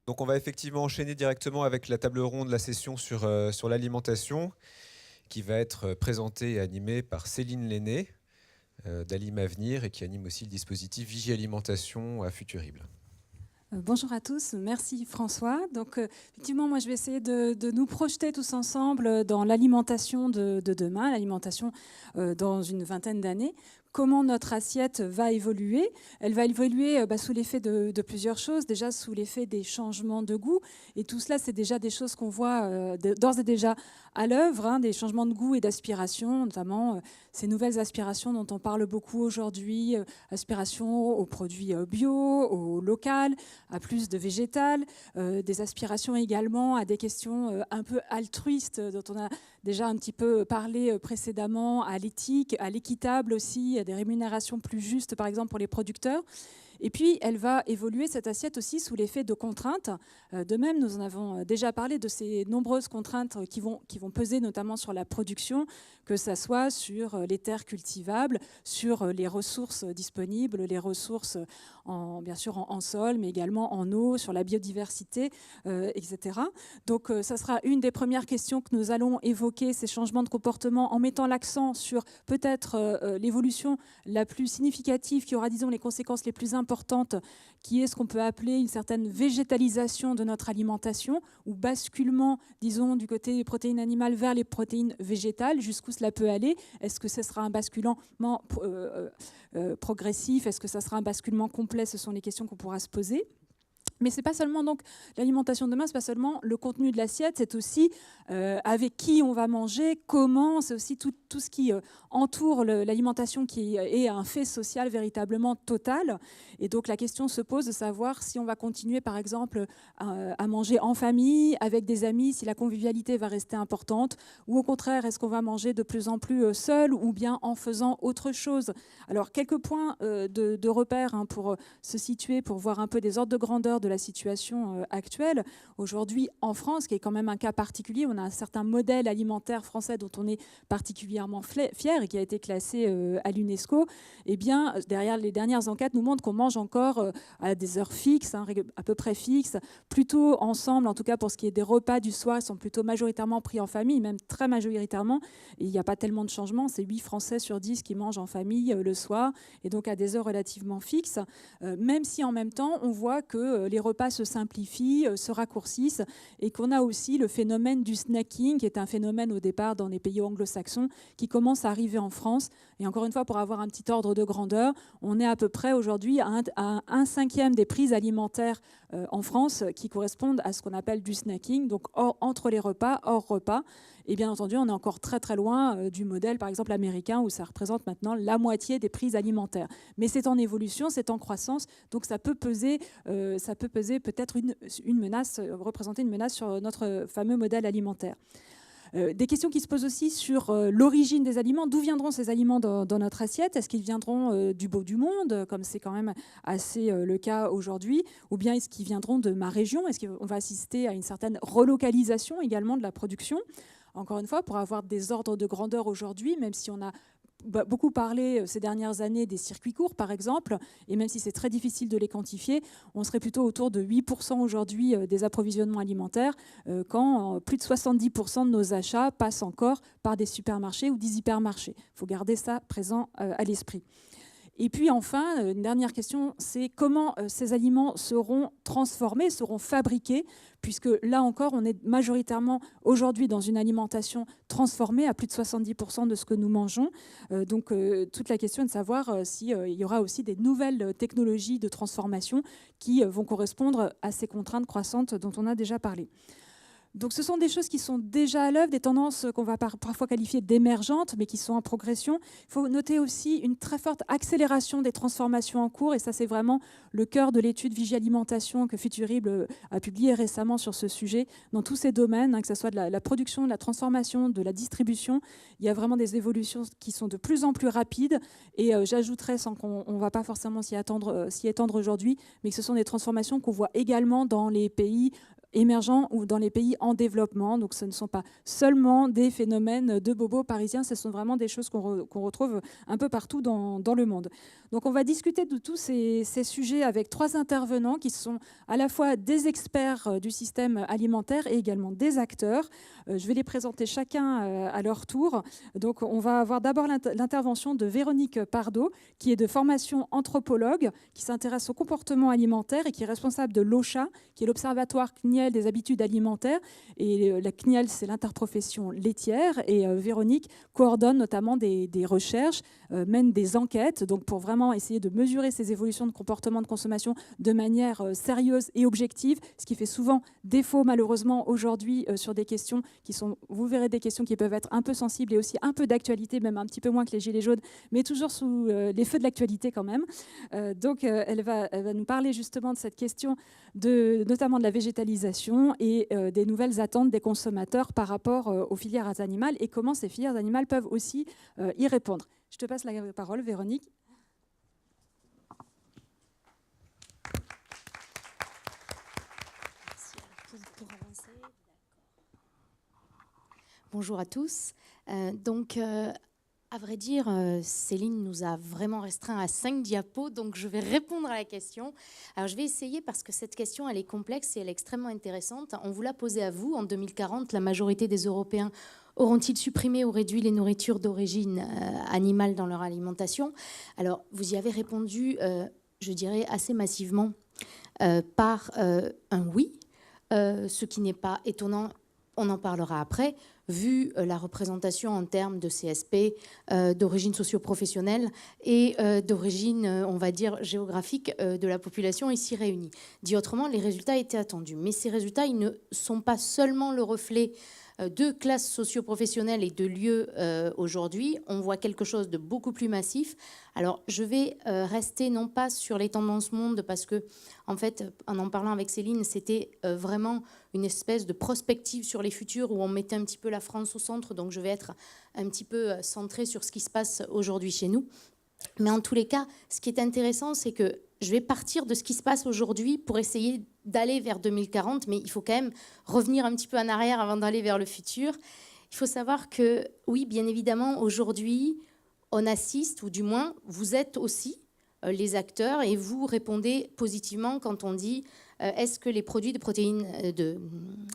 Donc on va effectivement enchaîner directement avec la table ronde, la session sur l'alimentation, qui va être présentée et animée par Céline Lenné d'Alim Avenir et qui anime aussi le dispositif Vigie Alimentation à Futurible. Bonjour à tous, merci François. Donc effectivement, moi je vais essayer de nous projeter tous ensemble dans l'alimentation de demain, l'alimentation dans une vingtaine d'années. Comment notre assiette va évoluer? Elle va évoluer sous l'effet de plusieurs choses. Déjà sous l'effet des changements de goût. Et tout cela, c'est déjà des choses qu'on voit d'ores et déjà à l'œuvre, hein, des changements de goût et d'aspiration, notamment ces nouvelles aspirations dont on parle beaucoup aujourd'hui, aspirations aux produits bio, au local, à plus de végétal, des aspirations également à des questions un peu altruistes dont on a déjà un petit peu parlé précédemment, à l'éthique, à l'équitable aussi, à des rémunérations plus justes par exemple pour les producteurs. Et puis, elle va évoluer, cette assiette aussi, sous l'effet de contraintes. De même, nous en avons déjà parlé de ces nombreuses contraintes qui vont peser notamment sur la production, que ce soit sur les terres cultivables, sur les ressources disponibles, les ressources bien sûr en sol, mais également en eau, sur la biodiversité, etc. Donc, ça sera une des premières questions que nous allons évoquer, ces changements de comportement, en mettant l'accent sur peut-être l'évolution la plus significative qui aura, disons, les conséquences les plus importante, qui est ce qu'on peut appeler une certaine végétalisation de notre alimentation, ou basculement, disons, du côté des protéines animales vers les protéines végétales, jusqu'où cela peut aller. Est-ce que ce sera un basculement progressif? Est-ce que ça sera un basculement complet? Ce sont les questions qu'on pourra se poser. Mais c'est pas seulement donc l'alimentation de demain, c'est pas seulement le contenu de l'assiette, c'est aussi avec qui on va manger, comment, c'est aussi tout ce qui entoure l'alimentation qui est un fait social véritablement total. Et donc la question se pose de savoir si on va continuer par exemple à manger en famille, avec des amis, si la convivialité va rester importante, ou au contraire, est-ce qu'on va manger de plus en plus seul ou bien en faisant autre chose. Alors quelques points de repère hein, pour se situer, pour voir un peu des ordres de grandeur de la situation actuelle. Aujourd'hui, en France, qui est quand même un cas particulier, on a un certain modèle alimentaire français dont on est particulièrement fier et qui a été classé à l'UNESCO. Eh bien, derrière les dernières enquêtes nous montrent qu'on mange encore à des heures fixes, hein, à peu près fixes, plutôt ensemble, en tout cas pour ce qui est des repas du soir, ils sont plutôt majoritairement pris en famille, même très majoritairement. Et il n'y a pas tellement de changements, c'est 8 Français sur 10 qui mangent en famille le soir, et donc à des heures relativement fixes, même si en même temps, on voit que les repas se simplifient, se raccourcissent, et qu'on a aussi le phénomène du snacking, qui est un phénomène au départ dans les pays anglo-saxons, qui commence à arriver en France. Et encore une fois, pour avoir un petit ordre de grandeur, on est à peu près aujourd'hui à un cinquième des prises alimentaires en France qui correspondent à ce qu'on appelle du snacking, donc entre les repas, hors repas. Et bien entendu, on est encore très très loin du modèle, par exemple, américain, où ça représente maintenant la moitié des prises alimentaires. Mais c'est en évolution, c'est en croissance, donc ça peut peser peut-être une menace, représenter une menace sur notre fameux modèle alimentaire. Des questions qui se posent aussi sur l'origine des aliments. D'où viendront ces aliments dans notre assiette? Est-ce qu'ils viendront du bout du monde, comme c'est quand même assez le cas aujourd'hui? Ou bien est-ce qu'ils viendront de ma région? Est-ce qu'on va assister à une certaine relocalisation également de la production? Encore une fois, pour avoir des ordres de grandeur aujourd'hui, même si on a beaucoup parlé ces dernières années des circuits courts, par exemple, et même si c'est très difficile de les quantifier, on serait plutôt autour de 8% aujourd'hui des approvisionnements alimentaires, quand plus de 70% de nos achats passent encore par des supermarchés ou des hypermarchés. Il faut garder ça présent à l'esprit. Et puis enfin, une dernière question, c'est comment ces aliments seront transformés, seront fabriqués, puisque là encore, on est majoritairement aujourd'hui dans une alimentation transformée à plus de 70% de ce que nous mangeons. Donc toute la question est de savoir s'il y aura aussi des nouvelles technologies de transformation qui vont correspondre à ces contraintes croissantes dont on a déjà parlé. Donc ce sont des choses qui sont déjà à l'œuvre, des tendances qu'on va parfois qualifier d'émergentes, mais qui sont en progression. Il faut noter aussi une très forte accélération des transformations en cours, et ça c'est vraiment le cœur de l'étude Vigie Alimentation que Futurible a publié récemment sur ce sujet. Dans tous ces domaines, hein, que ce soit de la production, de la transformation, de la distribution, il y a vraiment des évolutions qui sont de plus en plus rapides, et j'ajouterais, sans qu'on ne va pas forcément s'y étendre aujourd'hui, mais que ce sont des transformations qu'on voit également dans les pays émergents ou dans les pays en développement. Donc ce ne sont pas seulement des phénomènes de bobos parisiens, ce sont vraiment des choses qu'on retrouve un peu partout dans le monde. Donc on va discuter de tous ces sujets avec 3 intervenants qui sont à la fois des experts du système alimentaire et également des acteurs. Je vais les présenter chacun à leur tour. Donc on va avoir d'abord l'intervention de Véronique Pardo, qui est de formation anthropologue, qui s'intéresse au comportement alimentaire et qui est responsable de l'OCHA, qui est l'Observatoire CNIEL des habitudes alimentaires. Et la CNIEL, c'est l'interprofession laitière. Et Véronique coordonne notamment des recherches, mène des enquêtes, donc pour vraiment essayer de mesurer ces évolutions de comportement de consommation de manière sérieuse et objective, ce qui fait souvent défaut malheureusement aujourd'hui sur des questions qui sont, vous verrez, des questions qui peuvent être un peu sensibles et aussi un peu d'actualité, même un petit peu moins que les gilets jaunes, mais toujours sous les feux de l'actualité quand même. Donc elle va nous parler justement de cette question notamment de la végétalisation et des nouvelles attentes des consommateurs par rapport aux filières animales et comment ces filières animales peuvent aussi y répondre. Je te passe la parole, Véronique. Bonjour à tous. À vrai dire, Céline nous a vraiment restreint à 5 diapos, donc je vais répondre à la question. Alors je vais essayer parce que cette question, elle est complexe et elle est extrêmement intéressante. On vous l'a posée à vous. En 2040, la majorité des Européens auront-ils supprimé ou réduit les nourritures d'origine animale dans leur alimentation? Alors, vous y avez répondu, je dirais, assez massivement par un oui, ce qui n'est pas étonnant, on en parlera après, vu la représentation en termes de CSP, d'origine socio-professionnelle et d'origine, on va dire, géographique de la population ici réunie. Dit autrement, les résultats étaient attendus. Mais ces résultats, ils ne sont pas seulement le reflet de classes socio-professionnelles et de lieux aujourd'hui. On voit quelque chose de beaucoup plus massif. Alors, je vais rester non pas sur les tendances monde, parce que, en fait, en parlant avec Céline, c'était vraiment une espèce de prospective sur les futurs où on mettait un petit peu la France au centre. Donc, je vais être un petit peu centrée sur ce qui se passe aujourd'hui chez nous. Mais en tous les cas, ce qui est intéressant, c'est que je vais partir de ce qui se passe aujourd'hui pour essayer d'aller vers 2040, mais il faut quand même revenir un petit peu en arrière avant d'aller vers le futur. Il faut savoir que, oui, bien évidemment, aujourd'hui, on assiste, ou du moins, vous êtes aussi les acteurs et vous répondez positivement quand on dit est-ce que les produits de protéines,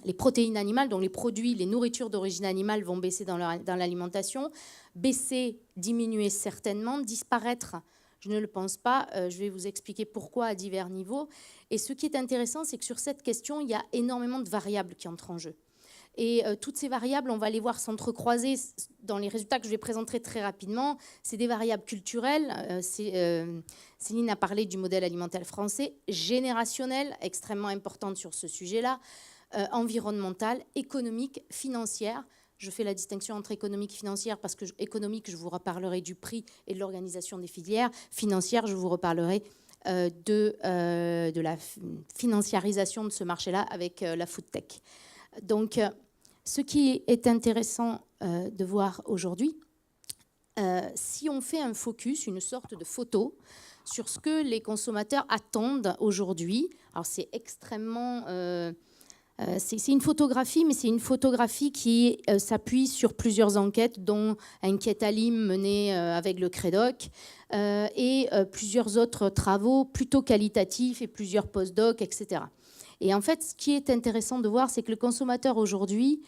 les protéines animales, donc les nourritures d'origine animale vont baisser dans l'alimentation? Baisser, diminuer certainement, disparaître, je ne le pense pas. Je vais vous expliquer pourquoi à divers niveaux. Et ce qui est intéressant, c'est que sur cette question, il y a énormément de variables qui entrent en jeu. Et toutes ces variables, on va les voir s'entrecroiser dans les résultats que je vais présenter très rapidement. C'est des variables culturelles. Céline a parlé du modèle alimentaire français, générationnel, extrêmement importante sur ce sujet-là, environnementale, économique, financière. Je fais la distinction entre économique et financière parce que économique, je vous reparlerai du prix et de l'organisation des filières. Financière, je vous reparlerai de la financiarisation de ce marché-là avec la food tech. Donc, ce qui est intéressant de voir aujourd'hui, si on fait un focus, une sorte de photo sur ce que les consommateurs attendent aujourd'hui, alors c'est extrêmement... c'est une photographie, mais c'est une photographie qui s'appuie sur plusieurs enquêtes, dont Enquête Alim menée avec le Crédoc et plusieurs autres travaux plutôt qualitatifs et plusieurs post-doc, etc. Et en fait, ce qui est intéressant de voir, c'est que les consommateurs aujourd'hui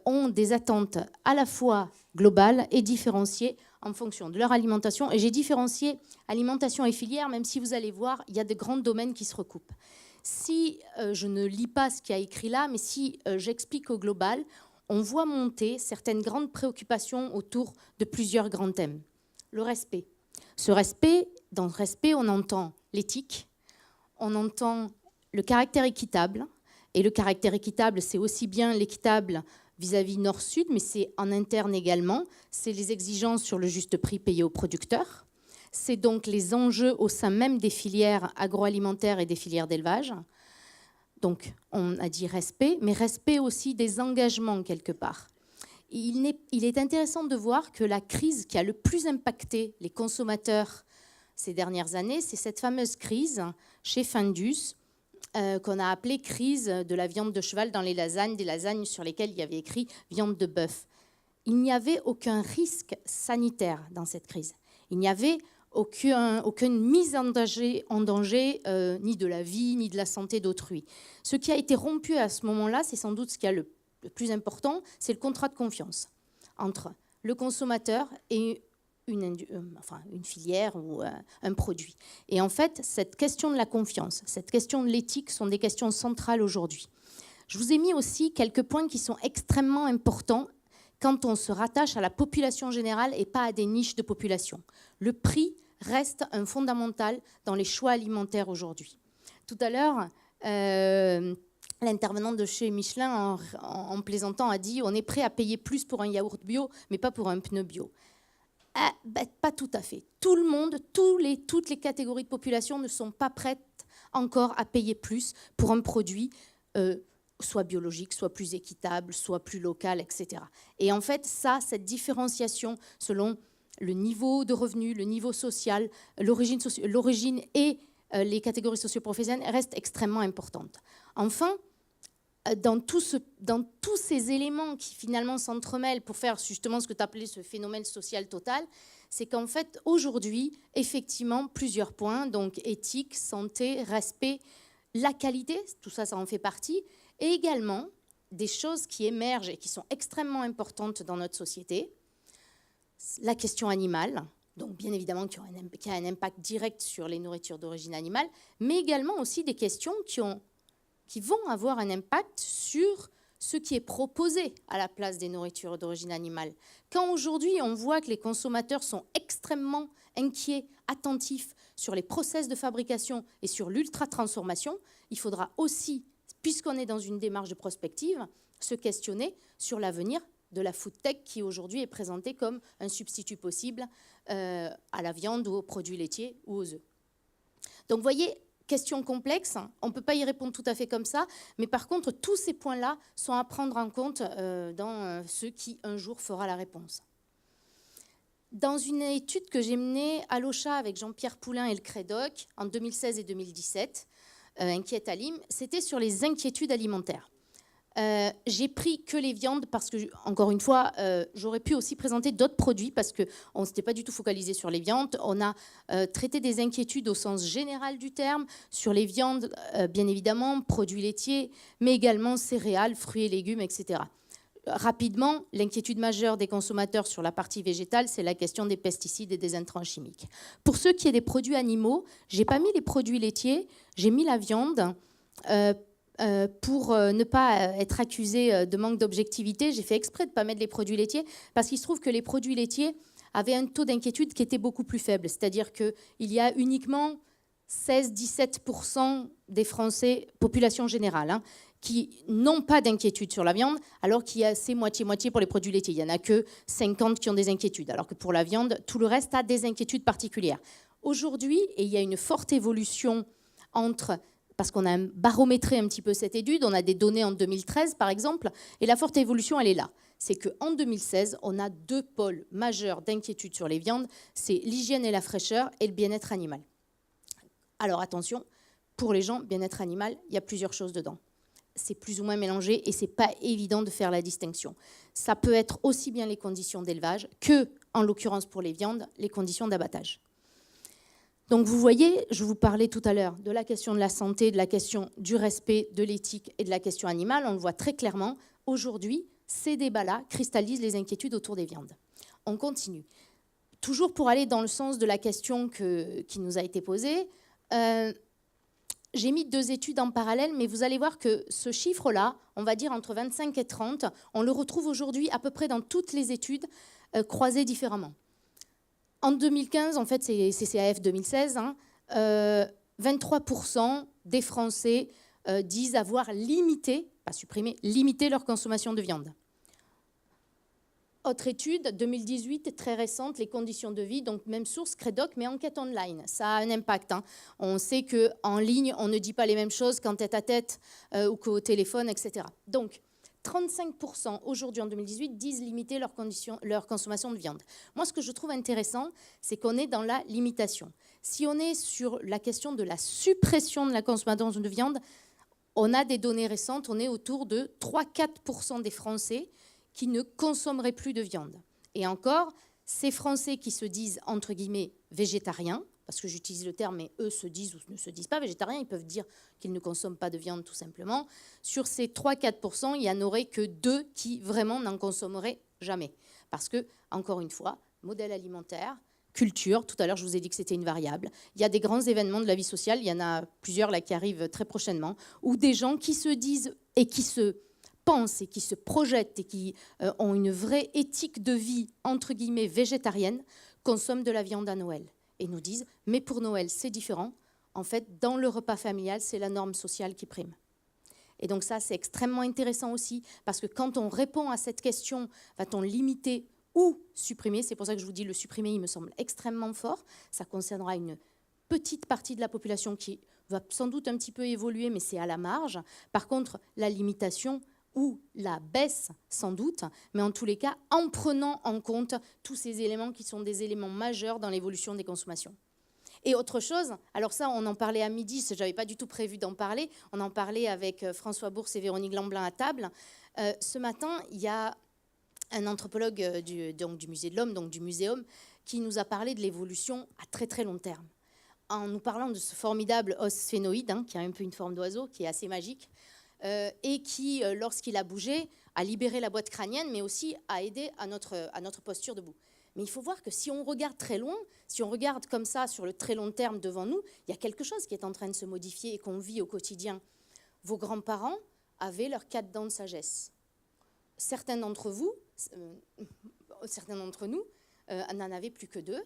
ont des attentes à la fois globales et différenciées en fonction de leur alimentation. Et j'ai différencié alimentation et filière, même si vous allez voir, il y a de grands domaines qui se recoupent. Si je ne lis pas ce qu'il y a écrit là, mais si j'explique au global, on voit monter certaines grandes préoccupations autour de plusieurs grands thèmes. Le respect. Ce respect, dans le respect, on entend l'éthique, on entend le caractère équitable. Et le caractère équitable, c'est aussi bien l'équitable vis-à-vis nord-sud, mais c'est en interne également. C'est les exigences sur le juste prix payé aux producteurs. C'est donc les enjeux au sein même des filières agroalimentaires et des filières d'élevage. Donc, on a dit respect, mais respect aussi des engagements quelque part. Il est intéressant de voir que la crise qui a le plus impacté les consommateurs ces dernières années, c'est cette fameuse crise chez Findus, qu'on a appelée crise de la viande de cheval dans les lasagnes, des lasagnes sur lesquelles il y avait écrit viande de bœuf. Il n'y avait aucun risque sanitaire dans cette crise. Il n'y avait aucune mise en danger ni de la vie, ni de la santé d'autrui. Ce qui a été rompu à ce moment-là, c'est sans doute ce qui est le plus important, c'est le contrat de confiance entre le consommateur et une filière ou un produit. Et en fait, cette question de la confiance, cette question de l'éthique sont des questions centrales aujourd'hui. Je vous ai mis aussi quelques points qui sont extrêmement importants quand on se rattache à la population générale et pas à des niches de population. Le prix reste un fondamental dans les choix alimentaires aujourd'hui. Tout à l'heure, l'intervenant de chez Michelin, en plaisantant, a dit « on est prêt à payer plus pour un yaourt bio, mais pas pour un pneu bio ». Pas tout à fait. Tout le monde, toutes les catégories de population ne sont pas prêtes encore à payer plus pour un produit soit biologique, soit plus équitable, soit plus local, etc. Et en fait, cette différenciation selon le niveau de revenu, le niveau social, l'origine et les catégories socio-professionnelles reste extrêmement importante. Enfin, dans tous ces éléments qui finalement s'entremêlent pour faire justement ce que tu appelais ce phénomène social total, c'est qu'en fait, aujourd'hui, effectivement, plusieurs points, donc éthique, santé, respect, la qualité, tout ça, ça en fait partie, et également des choses qui émergent et qui sont extrêmement importantes dans notre société, la question animale, donc bien évidemment qui a un impact direct sur les nourritures d'origine animale, mais également aussi des questions qui vont avoir un impact sur ce qui est proposé à la place des nourritures d'origine animale. Quand aujourd'hui on voit que les consommateurs sont extrêmement inquiets, attentifs sur les process de fabrication et sur l'ultra-transformation, il faudra aussi, puisqu'on est dans une démarche de prospective, se questionner sur l'avenir de la food tech qui aujourd'hui est présentée comme un substitut possible à la viande ou aux produits laitiers ou aux œufs. Donc vous voyez, question complexe, on ne peut pas y répondre tout à fait comme ça, mais par contre, tous ces points-là sont à prendre en compte dans ce qui, un jour, fera la réponse. Dans une étude que j'ai menée à l'OCHA avec Jean-Pierre Poulain et le CREDOC en 2016 et 2017, Inquiète Alim, c'était sur les inquiétudes alimentaires. J'ai pris que les viandes parce que, encore une fois, j'aurais pu aussi présenter d'autres produits parce qu'on ne s'était pas du tout focalisé sur les viandes. On a traité des inquiétudes au sens général du terme, sur les viandes, bien évidemment, produits laitiers, mais également céréales, fruits et légumes, etc. Rapidement, l'inquiétude majeure des consommateurs sur la partie végétale, c'est la question des pesticides et des intrants chimiques. Pour ce qui est des produits animaux, je n'ai pas mis les produits laitiers, j'ai mis la viande. Pour ne pas être accusée de manque d'objectivité, j'ai fait exprès de ne pas mettre les produits laitiers parce qu'il se trouve que les produits laitiers avaient un taux d'inquiétude qui était beaucoup plus faible. C'est-à-dire qu'il y a uniquement 16-17% des Français, population générale, qui n'ont pas d'inquiétude sur la viande, alors qu'il y a c'est moitié-moitié pour les produits laitiers. Il n'y en a que 50 qui ont des inquiétudes, alors que pour la viande, tout le reste a des inquiétudes particulières. Aujourd'hui, et il y a une forte évolution parce qu'on a barométré un petit peu cette étude, on a des données en 2013 par exemple, et la forte évolution elle est là. C'est qu'en 2016, on a 2 pôles majeurs d'inquiétude sur les viandes, c'est l'hygiène et la fraîcheur et le bien-être animal. Alors attention, pour les gens, bien-être animal, il y a plusieurs choses dedans. C'est plus ou moins mélangé et c'est pas évident de faire la distinction. Ça peut être aussi bien les conditions d'élevage que, en l'occurrence pour les viandes, les conditions d'abattage. Donc vous voyez, je vous parlais tout à l'heure de la question de la santé, de la question du respect, de l'éthique et de la question animale. On le voit très clairement. Aujourd'hui, ces débats-là cristallisent les inquiétudes autour des viandes. On continue. Toujours pour aller dans le sens de la question qui nous a été posée, j'ai mis 2 études en parallèle, mais vous allez voir que ce chiffre-là, on va dire entre 25 et 30, on le retrouve aujourd'hui à peu près dans toutes les études croisées différemment. En 2015, en fait, c'est CCAF 2016, 23% des Français disent avoir limité, pas supprimé, limité leur consommation de viande. Autre étude, 2018, très récente, les conditions de vie, donc même source, CREDOC, mais enquête online. Ça a un impact. On sait qu'en ligne, on ne dit pas les mêmes choses qu'en tête-à-tête ou qu'au téléphone, etc. Donc, 35% aujourd'hui en 2018 disent limiter leur consommation de viande. Moi, ce que je trouve intéressant, c'est qu'on est dans la limitation. Si on est sur la question de la suppression de la consommation de viande, on a des données récentes, on est autour de 3-4% des Français qui ne consommeraient plus de viande. Et encore, ces Français qui se disent, entre guillemets, végétariens, parce que j'utilise le terme, mais eux se disent ou ne se disent pas végétariens, ils peuvent dire qu'ils ne consomment pas de viande tout simplement. Sur ces 3-4%, il n'y en aurait que 2 qui vraiment n'en consommeraient jamais. Parce que, encore une fois, modèle alimentaire, culture, tout à l'heure je vous ai dit que c'était une variable. Il y a des grands événements de la vie sociale, il y en a plusieurs là qui arrivent très prochainement, où des gens qui se disent et qui se pensent et qui se projettent et qui ont une vraie éthique de vie, entre guillemets, végétarienne, consomment de la viande à Noël. Et nous disent, mais pour Noël, c'est différent. En fait, dans le repas familial, c'est la norme sociale qui prime. Et donc ça, c'est extrêmement intéressant aussi, parce que quand on répond à cette question, va-t-on limiter ou supprimer? C'est pour ça que je vous dis, le supprimer, il me semble extrêmement fort. Ça concernera une petite partie de la population qui va sans doute un petit peu évoluer, mais c'est à la marge. Par contre, la limitation ou la baisse, sans doute, mais en tous les cas, en prenant en compte tous ces éléments qui sont des éléments majeurs dans l'évolution des consommations. Et autre chose, alors ça, on en parlait à midi, je n'avais pas du tout prévu d'en parler, on en parlait avec François Bourse et Véronique Lamblin à table. Ce matin, il y a un anthropologue du Musée de l'Homme, donc du Muséum, qui nous a parlé de l'évolution à très très long terme, en nous parlant de ce formidable os sphénoïde, qui a un peu une forme d'oiseau, qui est assez magique, et qui, lorsqu'il a bougé, a libéré la boîte crânienne, mais aussi a aidé à notre posture debout. Mais il faut voir que si on regarde très loin, si on regarde comme ça sur le très long terme devant nous, il y a quelque chose qui est en train de se modifier et qu'on vit au quotidien. Vos grands-parents avaient leurs 4 dents de sagesse. Certains d'entre vous, certains d'entre nous, n'en avaient plus que 2.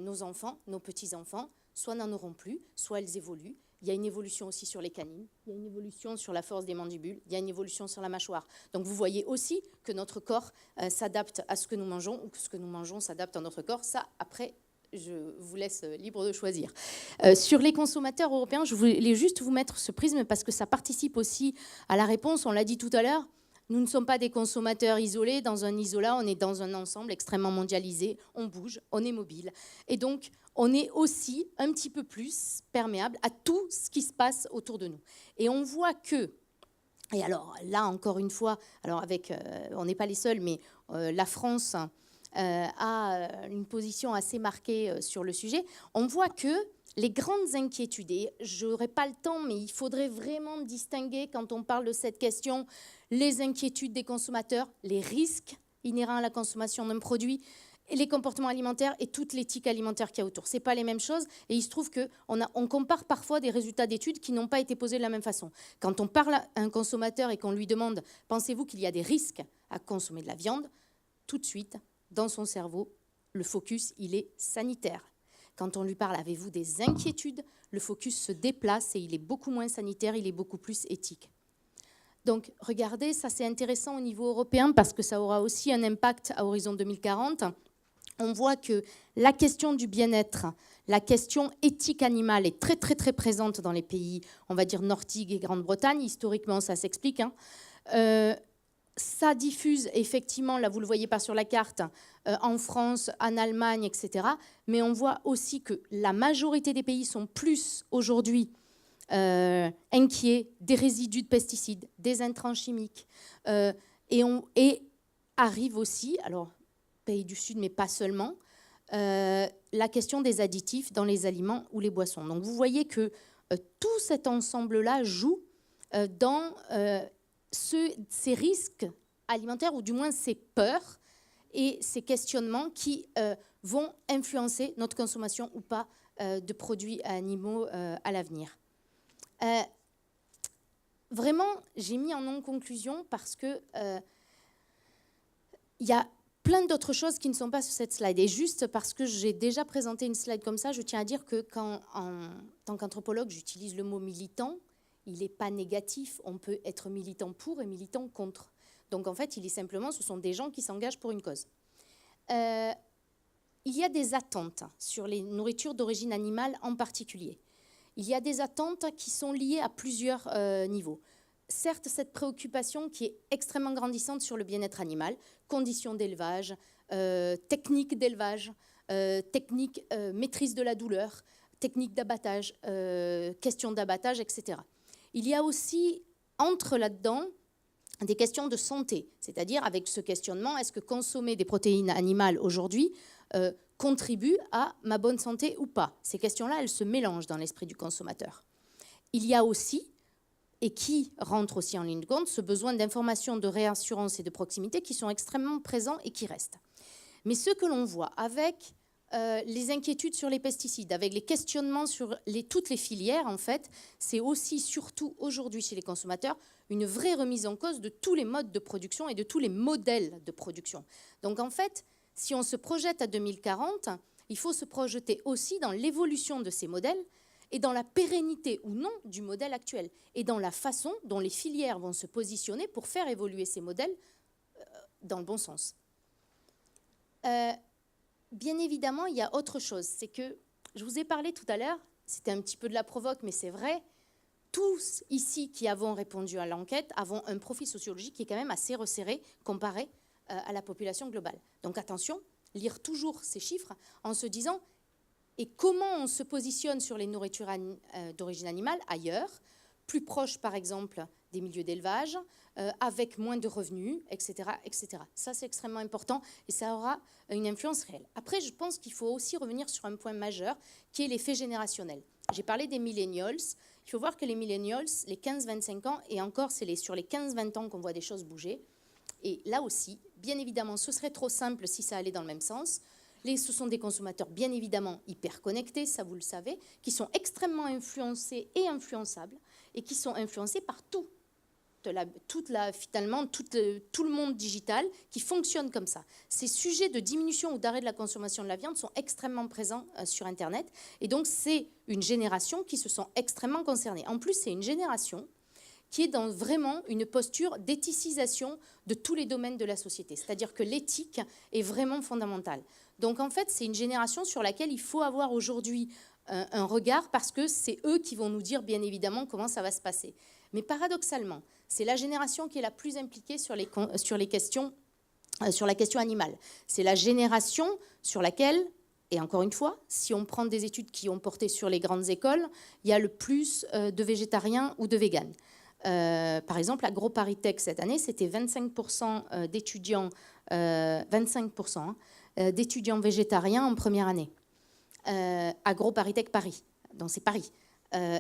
Nos enfants, nos petits-enfants, soit n'en auront plus, soit elles évoluent. Il y a une évolution aussi sur les canines, il y a une évolution sur la force des mandibules, il y a une évolution sur la mâchoire. Donc vous voyez aussi que notre corps s'adapte à ce que nous mangeons ou que ce que nous mangeons s'adapte à notre corps. Ça, après, je vous laisse libre de choisir. Sur les consommateurs européens, je voulais juste vous mettre ce prisme parce que ça participe aussi à la réponse. On l'a dit tout à l'heure. Nous ne sommes pas des consommateurs isolés. Dans un isolat, on est dans un ensemble extrêmement mondialisé. On bouge, on est mobile. Et donc, on est aussi un petit peu plus perméable à tout ce qui se passe autour de nous. Et on voit que, et alors là encore une fois, alors on n'est pas les seuls, mais la France a une position assez marquée sur le sujet. On voit que les grandes inquiétudes, et je n'aurai pas le temps, mais il faudrait vraiment distinguer quand on parle de cette question, les inquiétudes des consommateurs, les risques inhérents à la consommation d'un produit, et les comportements alimentaires et toute l'éthique alimentaire qu'il y a autour. Ce n'est pas les mêmes choses et il se trouve qu'on compare parfois des résultats d'études qui n'ont pas été posés de la même façon. Quand on parle à un consommateur et qu'on lui demande « Pensez-vous qu'il y a des risques à consommer de la viande ?», tout de suite, dans son cerveau, le focus, il est sanitaire. Quand on lui parle « Avez-vous des inquiétudes ?», le focus se déplace et il est beaucoup moins sanitaire, il est beaucoup plus éthique. Donc, regardez, ça c'est intéressant au niveau européen parce que ça aura aussi un impact à horizon 2040. On voit que la question du bien-être, la question éthique animale est très, très, très présente dans les pays, on va dire, nordiques et Grande-Bretagne. Historiquement, ça s'explique. Ça diffuse, effectivement, là, vous ne le voyez pas sur la carte, en France, en Allemagne, etc. Mais on voit aussi que la majorité des pays sont plus, aujourd'hui, inquiets des résidus de pesticides, des intrants chimiques. Et arrive aussi, alors, pays du Sud, mais pas seulement, la question des additifs dans les aliments ou les boissons. Donc vous voyez que tout cet ensemble-là joue dans ces risques alimentaires, ou du moins ces peurs et ces questionnements qui vont influencer notre consommation ou pas de produits animaux à l'avenir. Vraiment, j'ai mis en non-conclusion parce que il y a plein d'autres choses qui ne sont pas sur cette slide. Et juste parce que j'ai déjà présenté une slide comme ça, je tiens à dire que quand, en tant qu'anthropologue, j'utilise le mot militant, il n'est pas négatif. On peut être militant pour et militant contre. Donc en fait, il est simplement, ce sont des gens qui s'engagent pour une cause. Il y a des attentes sur les nourritures d'origine animale en particulier. Il y a des attentes qui sont liées à plusieurs niveaux. Certes, cette préoccupation qui est extrêmement grandissante sur le bien-être animal, conditions d'élevage, techniques d'élevage, techniques maîtrise de la douleur, techniques d'abattage, questions d'abattage, etc. Il y a aussi, entre là-dedans, des questions de santé, c'est-à-dire avec ce questionnement, est-ce que consommer des protéines animales aujourd'hui contribue à ma bonne santé ou pas? Ces questions-là, elles se mélangent dans l'esprit du consommateur. Il y a aussi, et qui rentre aussi en ligne de compte, ce besoin d'information, de réassurance et de proximité qui sont extrêmement présents et qui restent. Mais ce que l'on voit avec les inquiétudes sur les pesticides, avec les questionnements sur toutes les filières, en fait, c'est aussi, surtout aujourd'hui chez les consommateurs, une vraie remise en cause de tous les modes de production et de tous les modèles de production. Donc en fait, si on se projette à 2040, il faut se projeter aussi dans l'évolution de ces modèles et dans la pérennité ou non du modèle actuel, et dans la façon dont les filières vont se positionner pour faire évoluer ces modèles dans le bon sens. Bien évidemment, il y a autre chose, c'est que, je vous ai parlé tout à l'heure, c'était un petit peu de la provoque, mais c'est vrai, tous ici qui avons répondu à l'enquête avons un profil sociologique qui est quand même assez resserré comparé à la population globale. Donc attention, lire toujours ces chiffres en se disant et comment on se positionne sur les nourritures d'origine animale ailleurs, plus proche par exemple des milieux d'élevage, avec moins de revenus, etc., etc. Ça, c'est extrêmement important et ça aura une influence réelle. Après, je pense qu'il faut aussi revenir sur un point majeur qui est l'effet générationnel. J'ai parlé des millennials. Il faut voir que les millennials, les 15-25 ans, et encore, c'est sur les 15-20 ans qu'on voit des choses bouger. Et là aussi, bien évidemment, ce serait trop simple si ça allait dans le même sens. Ce sont des consommateurs bien évidemment hyper connectés, ça vous le savez, qui sont extrêmement influencés et influençables, et qui sont influencés par tout. Finalement, tout le monde digital qui fonctionne comme ça. Ces sujets de diminution ou d'arrêt de la consommation de la viande sont extrêmement présents sur Internet. Et donc, c'est une génération qui se sent extrêmement concernée. En plus, c'est une génération qui est dans vraiment une posture d'éthicisation de tous les domaines de la société. C'est-à-dire que l'éthique est vraiment fondamentale. Donc, en fait, c'est une génération sur laquelle il faut avoir aujourd'hui un regard parce que c'est eux qui vont nous dire, bien évidemment, comment ça va se passer. Mais paradoxalement, c'est la génération qui est la plus impliquée sur la question animale. C'est la génération sur laquelle, et encore une fois, si on prend des études qui ont porté sur les grandes écoles, il y a le plus de végétariens ou de véganes. Par exemple, AgroParisTech cette année, c'était 25% d'étudiants, 25% d'étudiants végétariens en première année. AgroParisTech Paris, donc c'est Paris.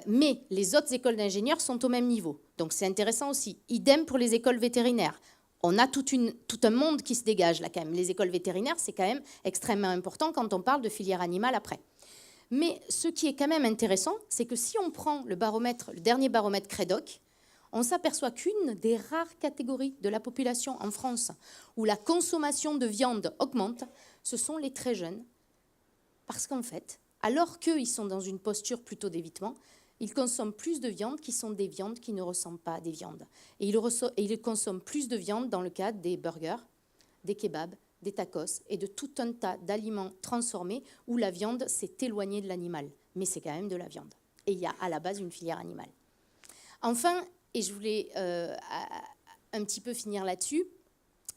Mais les autres écoles d'ingénieurs sont au même niveau. Donc c'est intéressant aussi. Idem pour les écoles vétérinaires. On a tout un monde qui se dégage là quand même. Les écoles vétérinaires, c'est quand même extrêmement important quand on parle de filière animale après. Mais ce qui est quand même intéressant, c'est que si on prend le dernier baromètre Crédoc, on s'aperçoit qu'une des rares catégories de la population en France où la consommation de viande augmente, ce sont les très jeunes. Parce qu'en fait, alors qu'ils sont dans une posture plutôt d'évitement, ils consomment plus de viande qui sont des viandes qui ne ressemblent pas à des viandes. Et ils consomment plus de viande dans le cadre des burgers, des kebabs, des tacos et de tout un tas d'aliments transformés où la viande s'est éloignée de l'animal. Mais c'est quand même de la viande. Et il y a à la base une filière animale. Enfin, et je voulais un petit peu finir là-dessus,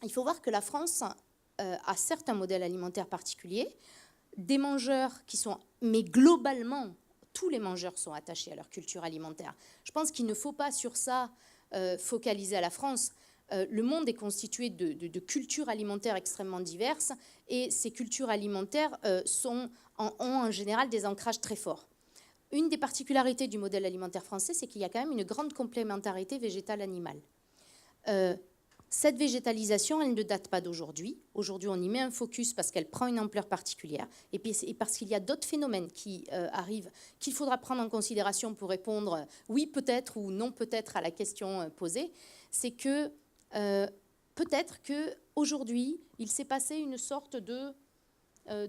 il faut voir que la France a certes un modèle alimentaire particulier, des mangeurs qui sont, mais globalement, tous les mangeurs sont attachés à leur culture alimentaire. Je pense qu'il ne faut pas sur ça focaliser à la France. Le monde est constitué de cultures alimentaires extrêmement diverses et ces cultures alimentaires ont en général des ancrages très forts. Une des particularités du modèle alimentaire français, c'est qu'il y a quand même une grande complémentarité végétale-animale. Cette végétalisation, elle ne date pas d'aujourd'hui. Aujourd'hui, on y met un focus parce qu'elle prend une ampleur particulière et parce qu'il y a d'autres phénomènes qui arrivent qu'il faudra prendre en considération pour répondre oui peut-être ou non peut-être à la question posée. C'est que peut-être qu'aujourd'hui, il s'est passé une sorte de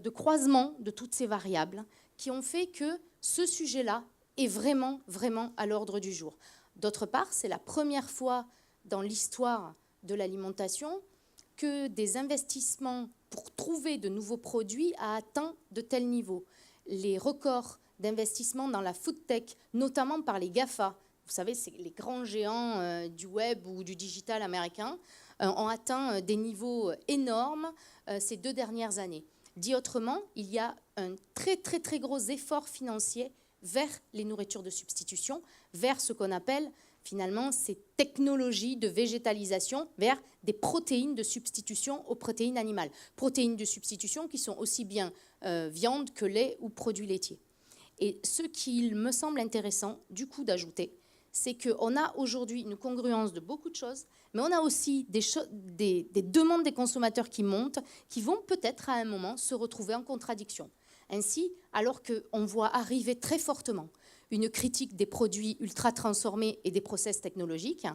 croisement de toutes ces variables qui ont fait que ce sujet-là est vraiment, vraiment à l'ordre du jour. D'autre part, c'est la première fois dans l'histoire de l'alimentation que des investissements pour trouver de nouveaux produits a atteint de tels niveaux. Les records d'investissement dans la food tech, notamment par les GAFA, vous savez, c'est les grands géants du web ou du digital américain, ont atteint des niveaux énormes ces 2 dernières années. Dit autrement, il y a un très très très gros effort financier vers les nourritures de substitution, vers ce qu'on appelle finalement ces technologies de végétalisation, vers des protéines de substitution aux protéines animales. Protéines de substitution qui sont aussi bien viande que lait ou produits laitiers. Et ce qu'il me semble intéressant du coup d'ajouter, c'est qu'on a aujourd'hui une congruence de beaucoup de choses, mais on a aussi des demandes des consommateurs qui montent, qui vont peut-être à un moment se retrouver en contradiction. Ainsi, alors qu'on voit arriver très fortement une critique des produits ultra transformés et des process technologiques,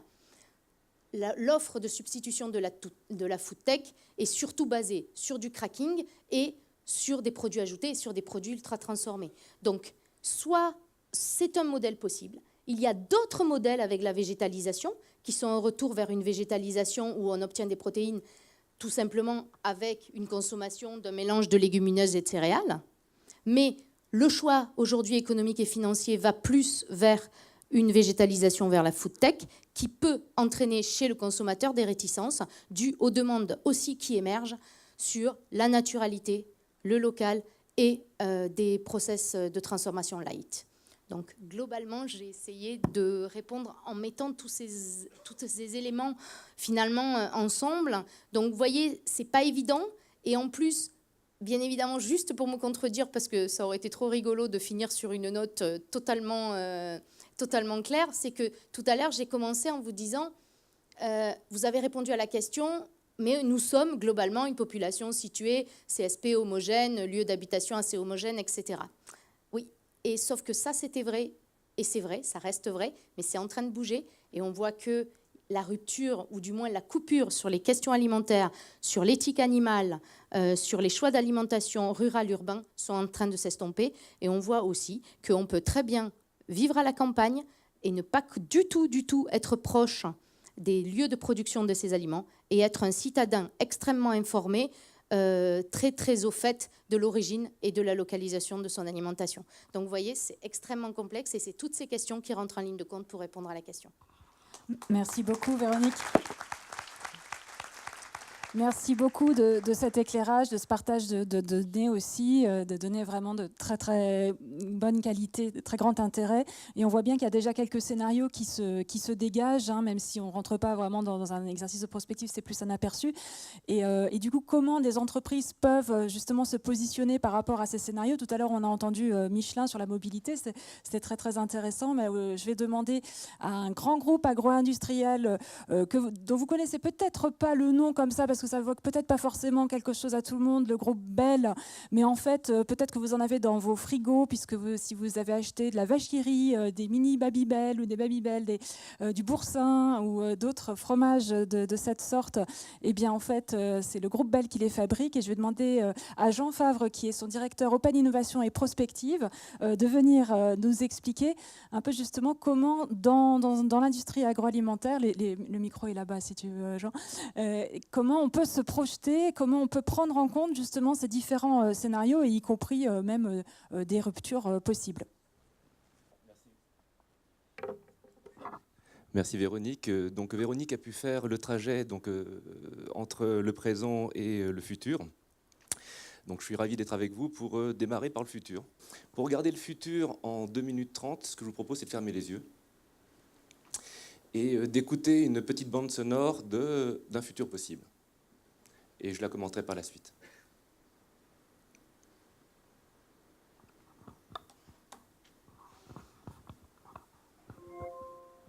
l'offre de substitution de la food tech est surtout basée sur du cracking et sur des produits ajoutés et sur des produits ultra transformés. Donc, soit c'est un modèle possible, il y a d'autres modèles avec la végétalisation qui sont un retour vers une végétalisation où on obtient des protéines tout simplement avec une consommation d'un mélange de légumineuses et de céréales. Mais le choix aujourd'hui économique et financier va plus vers une végétalisation vers la food tech qui peut entraîner chez le consommateur des réticences dues aux demandes aussi qui émergent sur la naturalité, le local et des process de transformation light. Donc globalement, j'ai essayé de répondre en mettant tous ces éléments finalement ensemble. Donc vous voyez, c'est pas évident et en plus, bien évidemment, juste pour me contredire, parce que ça aurait été trop rigolo de finir sur une note totalement claire, c'est que tout à l'heure, j'ai commencé en vous disant, vous avez répondu à la question, mais nous sommes globalement une population située, CSP homogène, lieu d'habitation assez homogène, etc. Oui, et sauf que ça, c'était vrai, et c'est vrai, ça reste vrai, mais c'est en train de bouger, et on voit que la rupture, ou du moins la coupure sur les questions alimentaires, sur l'éthique animale, sur les choix d'alimentation rural-urbain sont en train de s'estomper. Et on voit aussi qu'on peut très bien vivre à la campagne et ne pas du tout être proche des lieux de production de ces aliments et être un citadin extrêmement informé, très très au fait de l'origine et de la localisation de son alimentation. Donc vous voyez, c'est extrêmement complexe et c'est toutes ces questions qui rentrent en ligne de compte pour répondre à la question. Merci beaucoup, Véronique. Merci beaucoup de cet éclairage, de ce partage de données aussi, de données vraiment de très très bonne qualité, de très grand intérêt. Et on voit bien qu'il y a déjà quelques scénarios qui se dégagent, hein, même si on ne rentre pas vraiment dans un exercice de prospective, c'est plus un aperçu. Et du coup, comment des entreprises peuvent justement se positionner par rapport à ces scénarios? Tout à l'heure, on a entendu Michelin sur la mobilité, c'était très très intéressant. Mais je vais demander à un grand groupe agro-industriel dont vous connaissez peut-être pas le nom comme ça, parce que ça évoque peut-être pas forcément quelque chose à tout le monde, le groupe Bell, mais en fait, peut-être que vous en avez dans vos frigos, puisque si vous avez acheté de la vache qui rit, des mini Babybel ou des Babybel, du boursin ou d'autres fromages de cette sorte, eh bien en fait, c'est le groupe Bell qui les fabrique. Et je vais demander à Jean Favre, qui est son directeur Open Innovation et Prospective, de venir nous expliquer un peu justement comment dans l'industrie agroalimentaire, le micro est là-bas si tu veux, Jean, comment on peut se projeter, comment on peut prendre en compte justement ces différents scénarios, et y compris même des ruptures possibles. Merci Véronique. Donc Véronique a pu faire le trajet entre le présent et le futur. Donc je suis ravi d'être avec vous pour démarrer par le futur. Pour regarder le futur en 2 minutes 30, ce que je vous propose, c'est de fermer les yeux et d'écouter une petite bande sonore d'un futur possible. Et je la commenterai par la suite.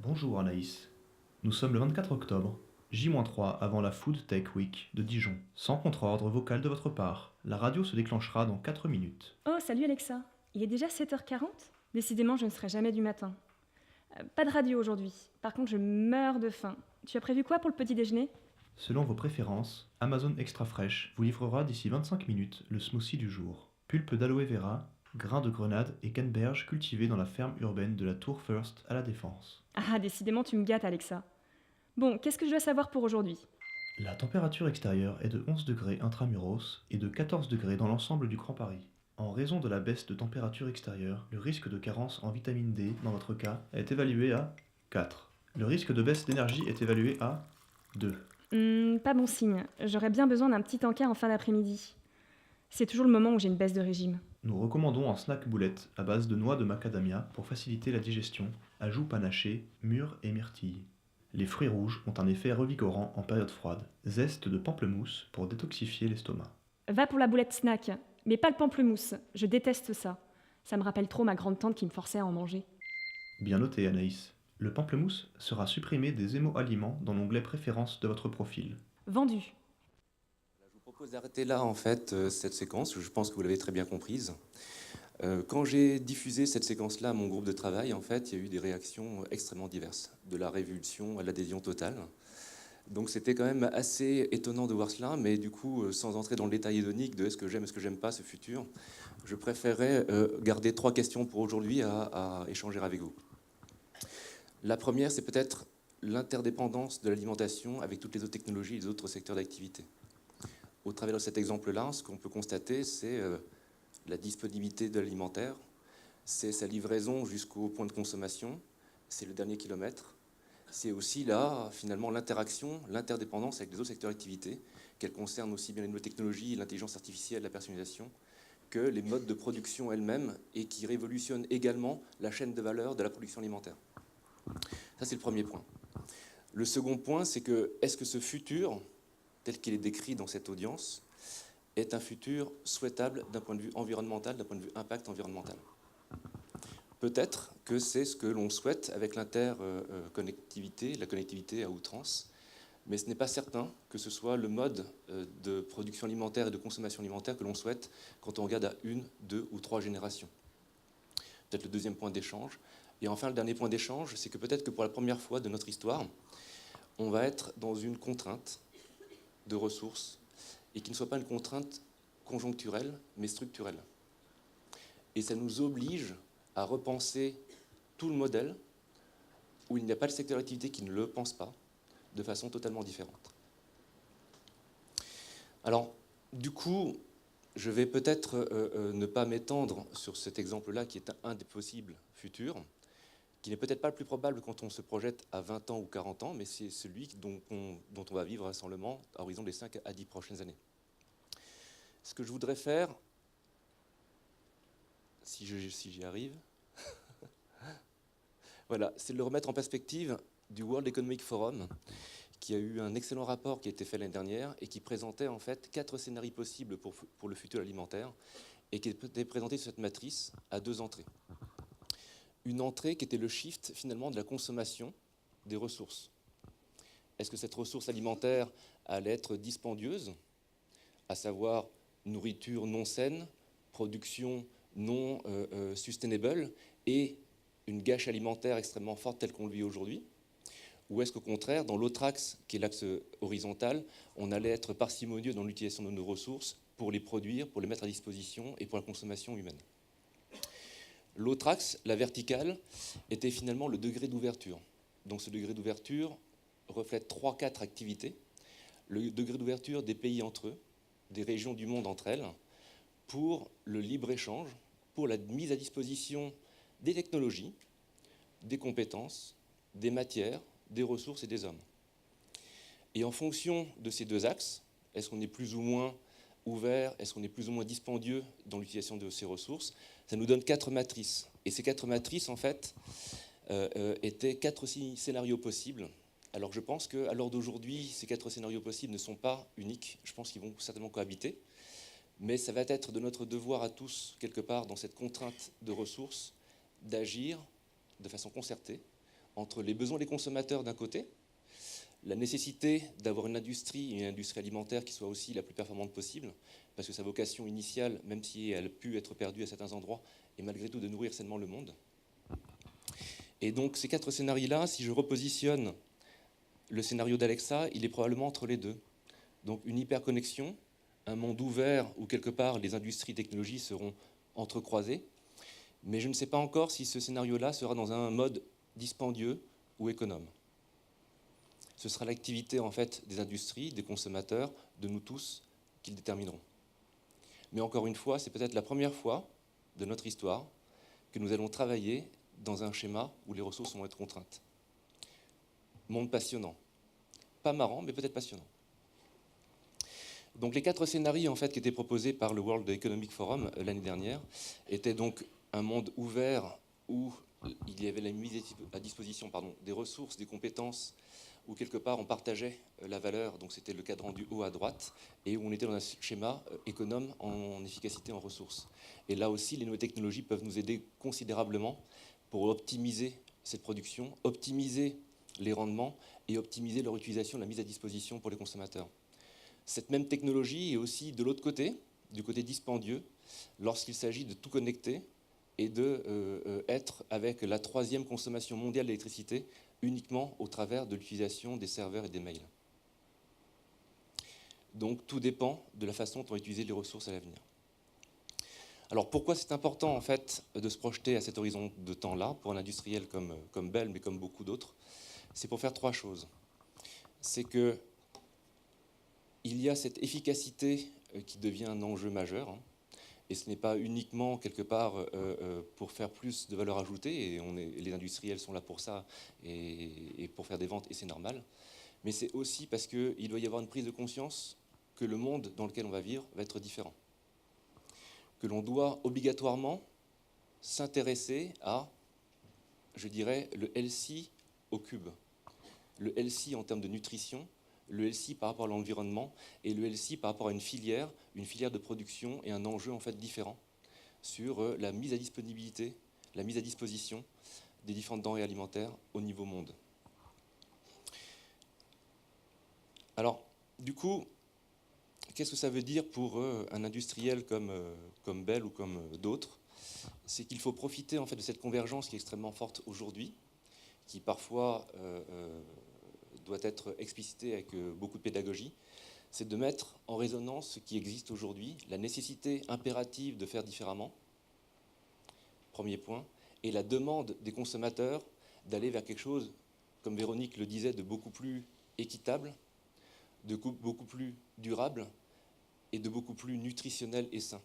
Bonjour Anaïs. Nous sommes le 24 octobre, J-3 avant la Food Tech Week de Dijon. Sans contre-ordre vocal de votre part, la radio se déclenchera dans 4 minutes. Oh, salut Alexa. Il est déjà 7h40 ? Décidément, je ne serai jamais du matin. Pas de radio aujourd'hui. Par contre, je meurs de faim. Tu as prévu quoi pour le petit déjeuner ? Selon vos préférences, Amazon Extra Fresh vous livrera d'ici 25 minutes le smoothie du jour. Pulpe d'aloe vera, grains de grenade et canneberge cultivés dans la ferme urbaine de la Tour First à la Défense. Ah, décidément, tu me gâtes, Alexa. Bon, qu'est-ce que je dois savoir pour aujourd'hui ? La température extérieure est de 11 degrés intramuros et de 14 degrés dans l'ensemble du Grand Paris. En raison de la baisse de température extérieure, le risque de carence en vitamine D, dans votre cas, est évalué à 4. Le risque de baisse d'énergie est évalué à 2. Pas bon signe. J'aurais bien besoin d'un petit encart en fin d'après-midi. C'est toujours le moment où j'ai une baisse de régime. Nous recommandons un snack boulette à base de noix de macadamia pour faciliter la digestion, ajout panaché, mûre et myrtille. Les fruits rouges ont un effet revigorant en période froide. Zeste de pamplemousse pour détoxifier l'estomac. Va pour la boulette snack, mais pas le pamplemousse. Je déteste ça. Ça me rappelle trop ma grande-tante qui me forçait à en manger. Bien noté Anaïs. Le pamplemousse sera supprimé des émo-aliments dans l'onglet préférences de votre profil. Vendu. Je vous propose d'arrêter là en fait cette séquence, je pense que vous l'avez très bien comprise. Quand j'ai diffusé cette séquence-là à mon groupe de travail, en fait, il y a eu des réactions extrêmement diverses, de la révulsion à l'adhésion totale. Donc c'était quand même assez étonnant de voir cela, mais du coup, sans entrer dans le détail hédonique de est-ce que j'aime pas ce futur, je préférais garder 3 questions pour aujourd'hui à échanger avec vous. La première, c'est peut-être l'interdépendance de l'alimentation avec toutes les autres technologies et les autres secteurs d'activité. Au travers de cet exemple-là, ce qu'on peut constater, c'est la disponibilité de l'alimentaire, c'est sa livraison jusqu'au point de consommation, c'est le dernier kilomètre. C'est aussi là, finalement, l'interaction, l'interdépendance avec les autres secteurs d'activité, qu'elle concerne aussi bien les nouvelles technologies, l'intelligence artificielle, la personnalisation, que les modes de production elles-mêmes, et qui révolutionnent également la chaîne de valeur de la production alimentaire. Ça, c'est le premier point. Le second point, c'est que, est-ce que ce futur, tel qu'il est décrit dans cette audience, est un futur souhaitable d'un point de vue environnemental, d'un point de vue impact environnemental? Peut-être que c'est ce que l'on souhaite avec l'interconnectivité, la connectivité à outrance, mais ce n'est pas certain que ce soit le mode de production alimentaire et de consommation alimentaire que l'on souhaite quand on regarde à 1, 2 ou 3 générations. Peut-être le deuxième point d'échange. Et enfin, le dernier point d'échange, c'est que peut-être que pour la première fois de notre histoire, on va être dans une contrainte de ressources et qui ne soit pas une contrainte conjoncturelle, mais structurelle. Et ça nous oblige à repenser tout le modèle où il n'y a pas le secteur d'activité qui ne le pense pas de façon totalement différente. Alors, du coup, je vais peut-être ne pas m'étendre sur cet exemple-là qui est un des possibles futurs, qui n'est peut-être pas le plus probable quand on se projette à 20 ans ou 40 ans, mais c'est celui dont on va vivre rassemblement à horizon des 5 à 10 prochaines années. Ce que je voudrais faire, si j'y arrive, voilà, c'est de le remettre en perspective du World Economic Forum, qui a eu un excellent rapport qui a été fait l'année dernière et qui présentait en fait 4 scénarios possibles pour le futur alimentaire et qui était présenté sur cette matrice à 2 entrées. Une entrée qui était le shift finalement de la consommation des ressources. Est-ce que cette ressource alimentaire allait être dispendieuse, à savoir nourriture non saine, production non sustainable et une gâche alimentaire extrêmement forte telle qu'on le vit aujourd'hui? Ou est-ce qu'au contraire, dans l'autre axe, qui est l'axe horizontal, on allait être parcimonieux dans l'utilisation de nos ressources pour les produire, pour les mettre à disposition et pour la consommation humaine? L'autre axe, la verticale, était finalement le degré d'ouverture. Donc ce degré d'ouverture reflète 3-4 activités. Le degré d'ouverture des pays entre eux, des régions du monde entre elles, pour le libre-échange, pour la mise à disposition des technologies, des compétences, des matières, des ressources et des hommes. Et en fonction de ces 2 axes, est-ce qu'on est plus ou moins ouvert, est-ce qu'on est plus ou moins dispendieux dans l'utilisation de ces ressources, ça nous donne 4 matrices. Et ces 4 matrices, en fait, étaient 4 scénarios possibles. Alors je pense qu'à l'heure d'aujourd'hui, ces 4 scénarios possibles ne sont pas uniques. Je pense qu'ils vont certainement cohabiter. Mais ça va être de notre devoir à tous, quelque part, dans cette contrainte de ressources, d'agir de façon concertée entre les besoins des consommateurs d'un côté, la nécessité d'avoir une industrie alimentaire qui soit aussi la plus performante possible, parce que sa vocation initiale, même si elle a pu être perdue à certains endroits, est malgré tout de nourrir sainement le monde. Et donc ces 4 scénarios-là, si je repositionne le scénario d'Alexa, il est probablement entre les deux. Donc une hyperconnexion, un monde ouvert où quelque part les industries et technologies seront entrecroisées, mais je ne sais pas encore si ce scénario-là sera dans un mode dispendieux ou économe. Ce sera l'activité en fait des industries, des consommateurs, de nous tous, qui le détermineront. Mais encore une fois, c'est peut-être la première fois de notre histoire que nous allons travailler dans un schéma où les ressources vont être contraintes. Monde passionnant. Pas marrant, mais peut-être passionnant. Donc les 4 scénarios en fait, qui étaient proposés par le World Economic Forum l'année dernière étaient donc un monde ouvert où il y avait la mise à disposition des ressources, des compétences, où quelque part on partageait la valeur, donc c'était le cadran du haut à droite, et où on était dans un schéma économe en efficacité en ressources. Et là aussi, les nouvelles technologies peuvent nous aider considérablement pour optimiser cette production, optimiser les rendements et optimiser leur utilisation, la mise à disposition pour les consommateurs. Cette même technologie est aussi de l'autre côté, du côté dispendieux, lorsqu'il s'agit de tout connecter et d'être avec la 3e consommation mondiale d'électricité uniquement au travers de l'utilisation des serveurs et des mails. Donc tout dépend de la façon dont on va utiliser les ressources à l'avenir. Alors pourquoi c'est important en fait de se projeter à cet horizon de temps-là pour un industriel comme Bell, mais comme beaucoup d'autres? C'est pour faire 3 choses. C'est que il y a cette efficacité qui devient un enjeu majeur, hein, et ce n'est pas uniquement quelque part pour faire plus de valeur ajoutée, et les industriels sont là pour ça et pour faire des ventes, et c'est normal, mais c'est aussi parce qu'il doit y avoir une prise de conscience que le monde dans lequel on va vivre va être différent, que l'on doit obligatoirement s'intéresser à, je dirais, le healthy au cube, le healthy en termes de nutrition, le healthy par rapport à l'environnement et le healthy par rapport à une filière de production et un enjeu en fait différent sur la mise à disponibilité, la mise à disposition des différentes denrées alimentaires au niveau monde. Alors, du coup, qu'est-ce que ça veut dire pour un industriel comme Bell ou comme d'autres? C'est qu'il faut profiter en fait de cette convergence qui est extrêmement forte aujourd'hui, qui parfois doit être explicité avec beaucoup de pédagogie, c'est de mettre en résonance ce qui existe aujourd'hui, la nécessité impérative de faire différemment, premier point, et la demande des consommateurs d'aller vers quelque chose, comme Véronique le disait, de beaucoup plus équitable, de beaucoup plus durable et de beaucoup plus nutritionnel et sain.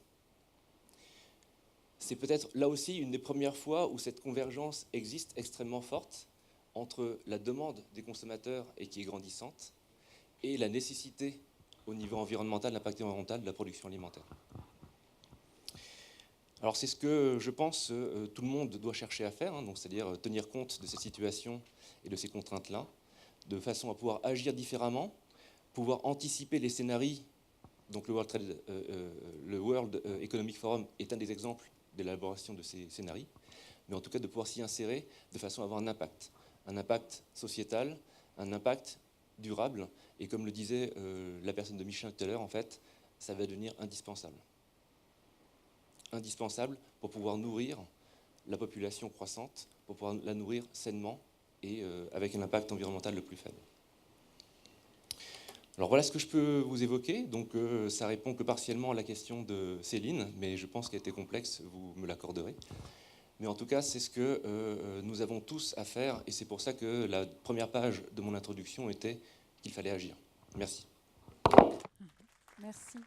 C'est peut-être là aussi une des premières fois où cette convergence existe extrêmement forte entre la demande des consommateurs et qui est grandissante et la nécessité au niveau environnemental, l'impact environnemental de la production alimentaire. Alors c'est ce que je pense tout le monde doit chercher à faire, hein, donc c'est-à-dire tenir compte de cette situation et de ces contraintes-là, de façon à pouvoir agir différemment, pouvoir anticiper les scénarios. Donc le World Economic Forum est un des exemples de l'élaboration de ces scénarios, mais en tout cas de pouvoir s'y insérer de façon à avoir un impact sociétal, un impact durable, et comme le disait la personne de Michelin tout à l'heure, en fait, ça va devenir indispensable. Indispensable pour pouvoir nourrir la population croissante, pour pouvoir la nourrir sainement et avec un impact environnemental le plus faible. Alors voilà ce que je peux vous évoquer. Donc ça répond que partiellement à la question de Céline, mais je pense qu'elle était complexe, vous me l'accorderez. Mais en tout cas, c'est ce que nous avons tous à faire, et c'est pour ça que la première page de mon introduction était qu'il fallait agir. Merci. Merci.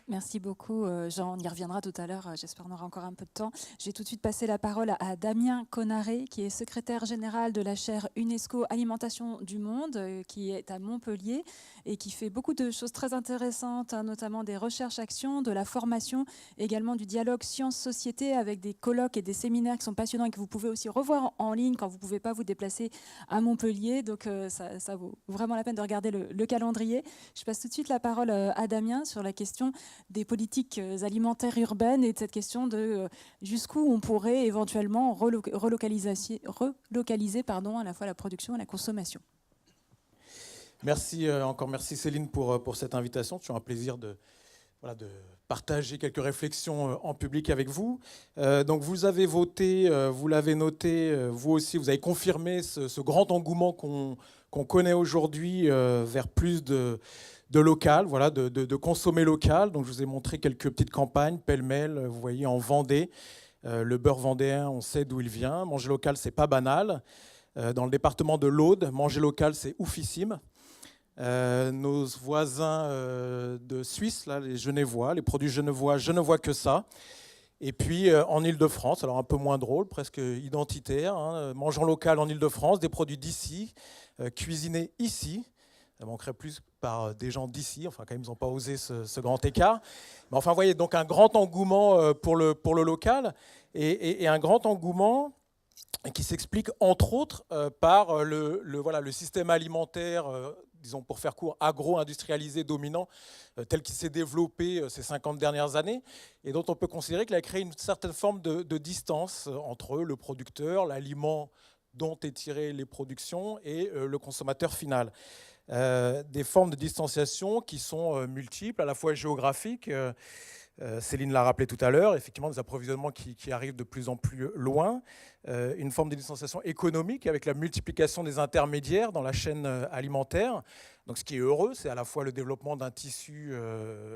Merci beaucoup, Jean. On y reviendra tout à l'heure. J'espère qu'on aura encore un peu de temps. Je vais tout de suite passer la parole à Damien Conaré, qui est secrétaire général de la chaire UNESCO Alimentation du Monde, qui est à Montpellier et qui fait beaucoup de choses très intéressantes, hein, notamment des recherches-actions, de la formation, également du dialogue sciences-société avec des colloques et des séminaires qui sont passionnants et que vous pouvez aussi revoir en ligne quand vous ne pouvez pas vous déplacer à Montpellier. Donc ça vaut vraiment la peine de regarder le calendrier. Je passe tout de suite la parole à Damien sur la question des politiques alimentaires urbaines et de cette question de jusqu'où on pourrait éventuellement relocaliser à la fois la production et la consommation. Merci encore, merci Céline pour cette invitation. C'est toujours un plaisir de partager quelques réflexions en public avec vous. Donc vous avez voté, vous l'avez noté, vous aussi, vous avez confirmé ce grand engouement qu'on connaît aujourd'hui vers plus de local, voilà, de consommer local. Donc je vous ai montré quelques petites campagnes, pêle-mêle, vous voyez, en Vendée. Le beurre vendéen, on sait d'où il vient. Manger local, c'est pas banal. Dans le département de l'Aude, manger local, c'est oufissime. Nos voisins de Suisse, là, les Genevois, les produits genevois, je ne vois que ça. Et puis en Ile-de-France, alors un peu moins drôle, presque identitaire, hein, mangeant local en Ile-de-France, des produits d'ici, cuisinés ici. manquerait plus par des gens d'ici. Enfin, quand même, ils n'ont pas osé ce grand écart. Mais enfin, vous voyez, donc un grand engouement pour le local et un grand engouement qui s'explique entre autres par le système alimentaire, disons pour faire court, agro-industrialisé dominant, tel qu'il s'est développé ces 50 dernières années, et dont on peut considérer qu'il a créé une certaine forme de distance entre le producteur, l'aliment dont est tiré les productions, et le consommateur final. Des formes de distanciation qui sont multiples, à la fois géographiques, Céline l'a rappelé tout à l'heure, effectivement des approvisionnements qui arrivent de plus en plus loin, une forme de distanciation économique avec la multiplication des intermédiaires dans la chaîne alimentaire. Donc ce qui est heureux, c'est à la fois le développement d'un tissu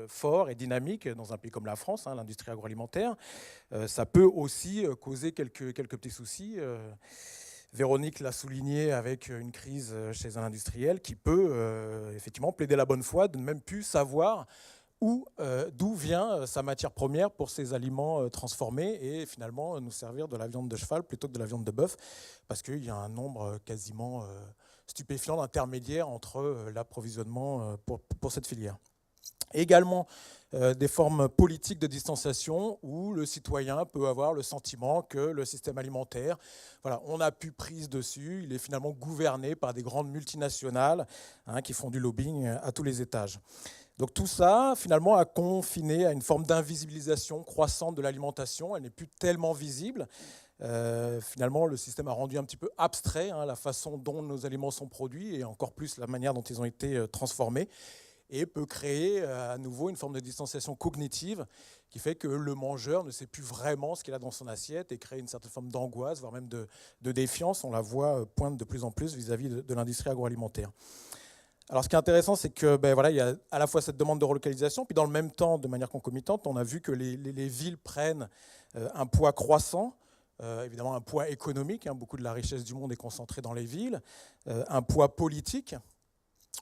fort et dynamique dans un pays comme la France, l'industrie agroalimentaire. Ça peut aussi causer quelques petits soucis. Véronique l'a souligné avec une crise chez un industriel qui peut effectivement plaider la bonne foi de ne même plus savoir d'où vient sa matière première pour ces aliments transformés et finalement nous servir de la viande de cheval plutôt que de la viande de bœuf, parce qu'il y a un nombre quasiment stupéfiant d'intermédiaires entre l'approvisionnement pour cette filière. Également des formes politiques de distanciation où le citoyen peut avoir le sentiment que le système alimentaire, voilà, on a pu prise dessus, il est finalement gouverné par des grandes multinationales qui font du lobbying à tous les étages. Donc tout ça, finalement, a confiné à une forme d'invisibilisation croissante de l'alimentation. Elle n'est plus tellement visible. Finalement, le système a rendu un petit peu abstrait la façon dont nos aliments sont produits et encore plus la manière dont ils ont été transformés, et peut créer à nouveau une forme de distanciation cognitive qui fait que le mangeur ne sait plus vraiment ce qu'il a dans son assiette et crée une certaine forme d'angoisse, voire même de défiance. On la voit pointe de plus en plus vis-à-vis de l'industrie agroalimentaire. Alors, ce qui est intéressant, c'est que il y a à la fois cette demande de relocalisation, puis dans le même temps, de manière concomitante, on a vu que les villes prennent un poids croissant, évidemment un poids économique, beaucoup de la richesse du monde est concentrée dans les villes, un poids politique.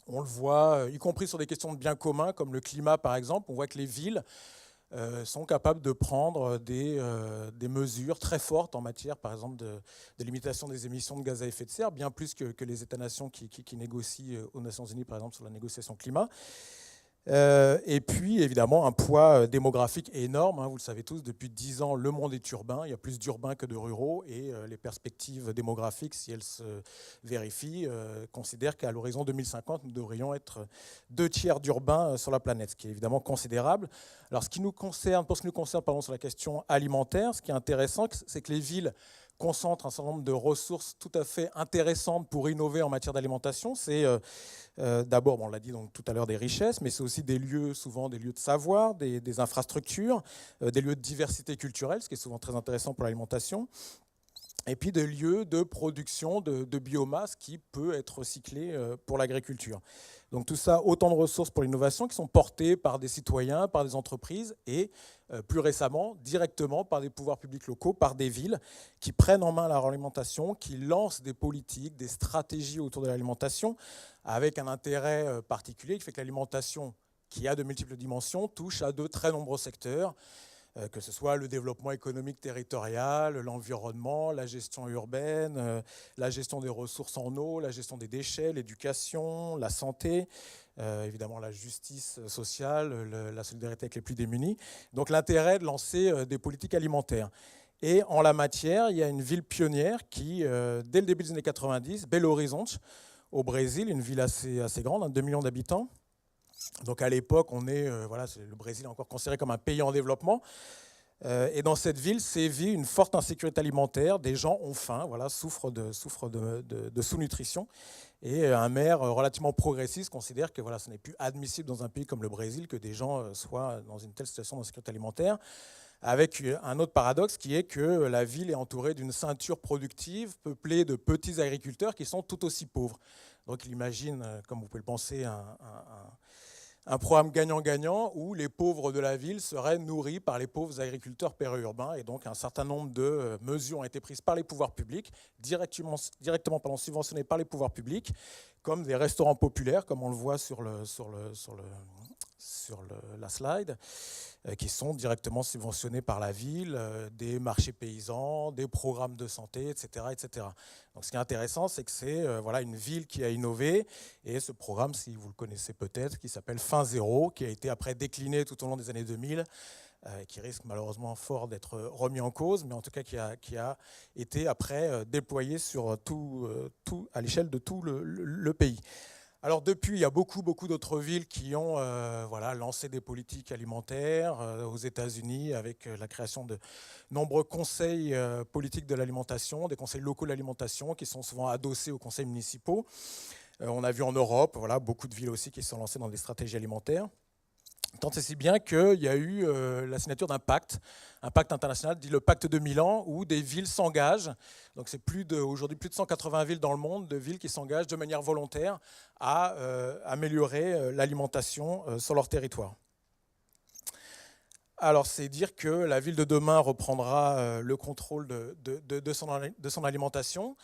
On le voit, y compris sur des questions de biens communs, comme le climat par exemple, on voit que les villes sont capables de prendre des mesures très fortes en matière, par exemple, de limitation des émissions de gaz à effet de serre, bien plus que les États-nations qui négocient aux Nations Unies, par exemple, sur la négociation climat. Et puis, évidemment, un poids démographique énorme. Vous le savez tous, depuis 10 ans, le monde est urbain. Il y a plus d'urbains que de ruraux. Et les perspectives démographiques, si elles se vérifient, considèrent qu'à l'horizon 2050, nous devrions être 2/3 d'urbains sur la planète, ce qui est évidemment considérable. Alors, pour ce qui nous concerne, sur la question alimentaire, ce qui est intéressant, c'est que les villes concentrent un certain nombre de ressources tout à fait intéressantes pour innover en matière d'alimentation. C'est d'abord, on l'a dit donc tout à l'heure, des richesses, mais c'est aussi des lieux, souvent des lieux de savoir, des infrastructures, des lieux de diversité culturelle, ce qui est souvent très intéressant pour l'alimentation, et puis des lieux de production de biomasse qui peut être recyclée pour l'agriculture. Donc tout ça, autant de ressources pour l'innovation qui sont portées par des citoyens, par des entreprises et plus récemment, directement par des pouvoirs publics locaux, par des villes qui prennent en main leur alimentation, qui lancent des politiques, des stratégies autour de l'alimentation avec un intérêt particulier qui fait que l'alimentation, qui a de multiples dimensions, touche à de très nombreux secteurs, que ce soit le développement économique territorial, l'environnement, la gestion urbaine, la gestion des ressources en eau, la gestion des déchets, l'éducation, la santé, évidemment la justice sociale, la solidarité avec les plus démunis. Donc l'intérêt de lancer des politiques alimentaires. Et en la matière, il y a une ville pionnière qui, dès le début des années 90, Belo Horizonte, au Brésil, une ville assez grande, 2 millions d'habitants. Donc à l'époque, le Brésil est encore considéré comme un pays en développement. Et dans cette ville sévit une forte insécurité alimentaire. Des gens ont faim, souffrent de sous-nutrition. Et un maire relativement progressiste considère que ce n'est plus admissible dans un pays comme le Brésil que des gens soient dans une telle situation d'insécurité alimentaire. Avec un autre paradoxe qui est que la ville est entourée d'une ceinture productive peuplée de petits agriculteurs qui sont tout aussi pauvres. Donc il imagine, comme vous pouvez le penser, un programme gagnant-gagnant où les pauvres de la ville seraient nourris par les pauvres agriculteurs périurbains. Et donc un certain nombre de mesures ont été prises par les pouvoirs publics, directement subventionnées par les pouvoirs publics, comme des restaurants populaires, comme on le voit sur sur la slide, qui sont directement subventionnés par la ville, des marchés paysans, des programmes de santé, etc. etc. Donc ce qui est intéressant, c'est que c'est voilà, une ville qui a innové, et ce programme, si vous le connaissez peut-être, qui s'appelle Fin Zéro, qui a été après décliné tout au long des années 2000, qui risque malheureusement fort d'être remis en cause, mais en tout cas qui a été après déployé sur à l'échelle de tout le pays. Alors depuis, il y a beaucoup d'autres villes qui ont voilà, lancé des politiques alimentaires aux États-Unis avec la création de nombreux conseils politiques de l'alimentation, des conseils locaux de l'alimentation qui sont souvent adossés aux conseils municipaux. On a vu en Europe voilà, beaucoup de villes aussi qui sont lancées dans des stratégies alimentaires. Tant et si bien qu'il y a eu la signature d'un pacte, un pacte international dit le pacte de Milan, où des villes s'engagent. Donc c'est aujourd'hui plus de 180 villes dans le monde, de villes qui s'engagent de manière volontaire à améliorer l'alimentation sur leur territoire. Alors c'est dire que la ville de demain reprendra le contrôle de son alimentation.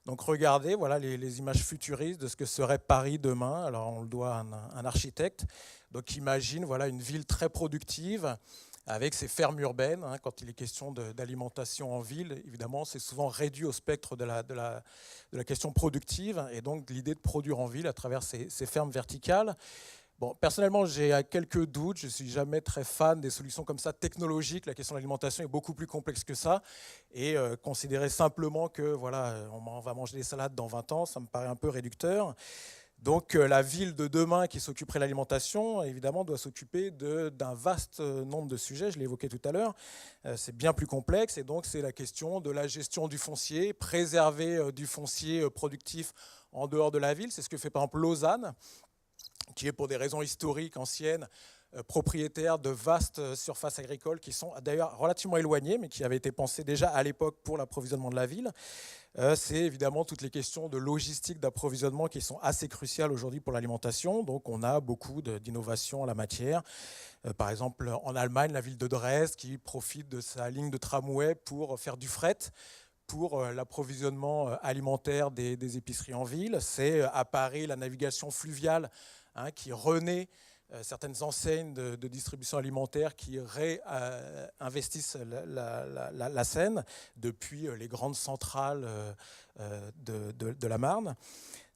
Donc regardez voilà, les images futuristes de ce que serait Paris demain. Alors on le doit à un architecte. Donc imagine voilà, une ville très productive avec ses fermes urbaines. Quand il est question d'alimentation en ville, évidemment, c'est souvent réduit au spectre de la question productive. Et donc l'idée de produire en ville à travers ces fermes verticales. Bon, personnellement, j'ai quelques doutes. Je ne suis jamais très fan des solutions comme ça technologiques. La question de l'alimentation est beaucoup plus complexe que ça. Et considérer simplement que voilà, on va manger des salades dans 20 ans, ça me paraît un peu réducteur. Donc la ville de demain qui s'occuperait de l'alimentation, évidemment, doit s'occuper d'un vaste nombre de sujets, je l'ai évoqué tout à l'heure. C'est bien plus complexe et donc c'est la question de la gestion du foncier, préserver du foncier productif en dehors de la ville. C'est ce que fait par exemple Lausanne, qui est pour des raisons historiques anciennes, propriétaire de vastes surfaces agricoles qui sont d'ailleurs relativement éloignées, mais qui avaient été pensées déjà à l'époque pour l'approvisionnement de la ville. C'est évidemment toutes les questions de logistique d'approvisionnement qui sont assez cruciales aujourd'hui pour l'alimentation. Donc on a beaucoup d'innovations en la matière. Par exemple, en Allemagne, la ville de Dresde qui profite de sa ligne de tramway pour faire du fret pour l'approvisionnement alimentaire des épiceries en ville. C'est à Paris la navigation fluviale qui renaît certaines enseignes de distribution alimentaire qui réinvestissent la Seine depuis les grandes centrales de la Marne.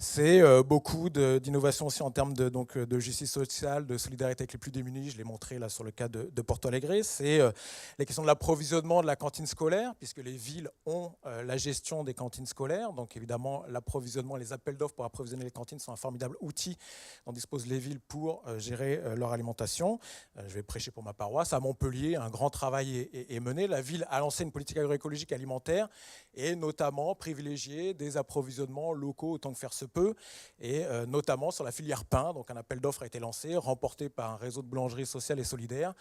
C'est beaucoup d'innovation aussi en termes de justice sociale, de solidarité avec les plus démunis. Je l'ai montré là sur le cas de Porto Alegre. C'est les questions de l'approvisionnement de la cantine scolaire, puisque les villes ont la gestion des cantines scolaires. Donc évidemment, l'approvisionnement, les appels d'offres pour approvisionner les cantines sont un formidable outil dont disposent les villes pour gérer leur alimentation. Je vais prêcher pour ma paroisse. À Montpellier, un grand travail est mené. La ville a lancé une politique agroécologique alimentaire et notamment privilégié des approvisionnements locaux autant que faire se peut, et notamment sur la filière pain. Donc un appel d'offres a été lancé, remporté par un réseau de boulangeries sociales et solidaires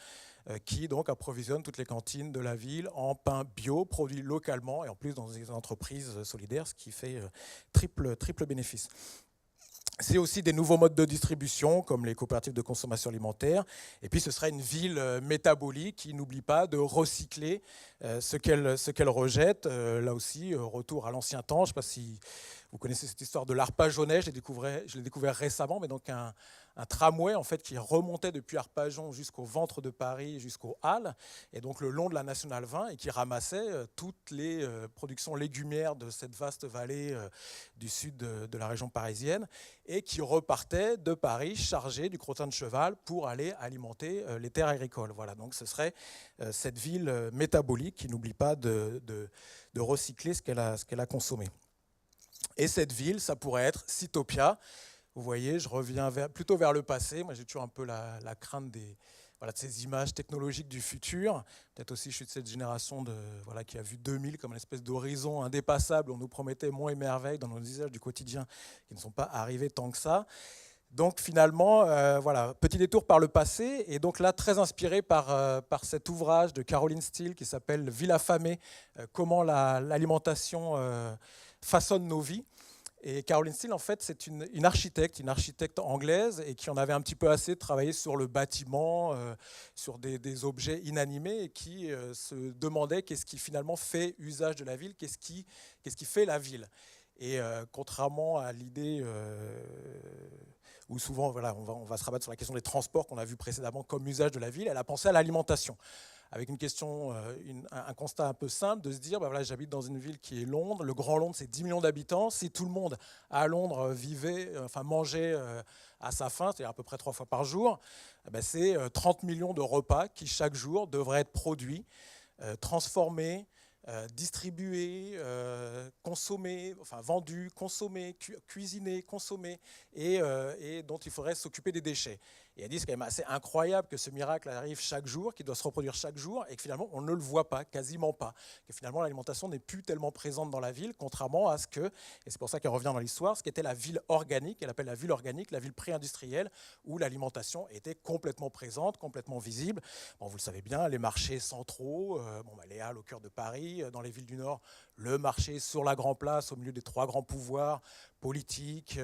qui donc approvisionne toutes les cantines de la ville en pain bio, produit localement et en plus dans des entreprises solidaires, ce qui fait triple bénéfice. C'est aussi des nouveaux modes de distribution, comme les coopératives de consommation alimentaire. Et puis, ce serait une ville métabolique qui n'oublie pas de recycler ce qu'elle rejette. Là aussi, retour à l'ancien temps. Je ne sais pas si vous connaissez cette histoire de l'Arpajonais. Je l'ai découvert récemment, mais donc un tramway en fait, qui remontait depuis Arpajon jusqu'au ventre de Paris, jusqu'aux Halles, et donc le long de la Nationale 20, et qui ramassait toutes les productions légumières de cette vaste vallée du sud de la région parisienne, et qui repartait de Paris chargé du crottin de cheval pour aller alimenter les terres agricoles. Voilà, donc ce serait cette ville métabolique qui n'oublie pas de recycler ce qu'elle a consommé. Et cette ville, ça pourrait être Cytopia. Vous voyez, je reviens plutôt vers le passé. Moi, j'ai toujours un peu la crainte de ces images technologiques du futur. Peut-être aussi, je suis de cette génération qui a vu 2000 comme une espèce d'horizon indépassable. On nous promettait monts et merveilles dans nos usages du quotidien qui ne sont pas arrivés tant que ça. Donc finalement, petit détour par le passé. Et donc là, très inspiré par cet ouvrage de Caroline Steele qui s'appelle « Ville affamée, comment l'alimentation façonne nos vies ». Et Caroline Steele, en fait, c'est une architecte anglaise et qui en avait un petit peu assez de travailler sur le bâtiment, sur des objets inanimés et qui se demandait qu'est-ce qui finalement fait usage de la ville, qu'est-ce qui fait la ville. Et contrairement à l'idée où souvent voilà, on va se rabattre sur la question des transports qu'on a vu précédemment comme usage de la ville, elle a pensé à l'alimentation. Avec une question, un constat un peu simple de se dire, voilà, j'habite dans une ville qui est Londres, le Grand Londres c'est 10 millions d'habitants, si tout le monde à Londres mangeait à sa faim, c'est-à-dire à peu près 3 fois par jour, c'est 30 millions de repas qui chaque jour devraient être produits, transformés, distribués, consommés, vendus, consommés, cuisinés, consommés, et dont il faudrait s'occuper des déchets. Et elle dit c'est quand même assez incroyable que ce miracle arrive chaque jour, qu'il doit se reproduire chaque jour, et que finalement on ne le voit pas, quasiment pas. Que finalement l'alimentation n'est plus tellement présente dans la ville, contrairement à ce que, et c'est pour ça qu'elle revient dans l'histoire, ce qu'était la ville organique, elle appelle la ville organique, la ville pré-industrielle, où l'alimentation était complètement présente, complètement visible. Bon, vous le savez bien, les marchés centraux, les halles au cœur de Paris, dans les villes du Nord, le marché sur la Grand Place, au milieu des 3 grands pouvoirs, politiques,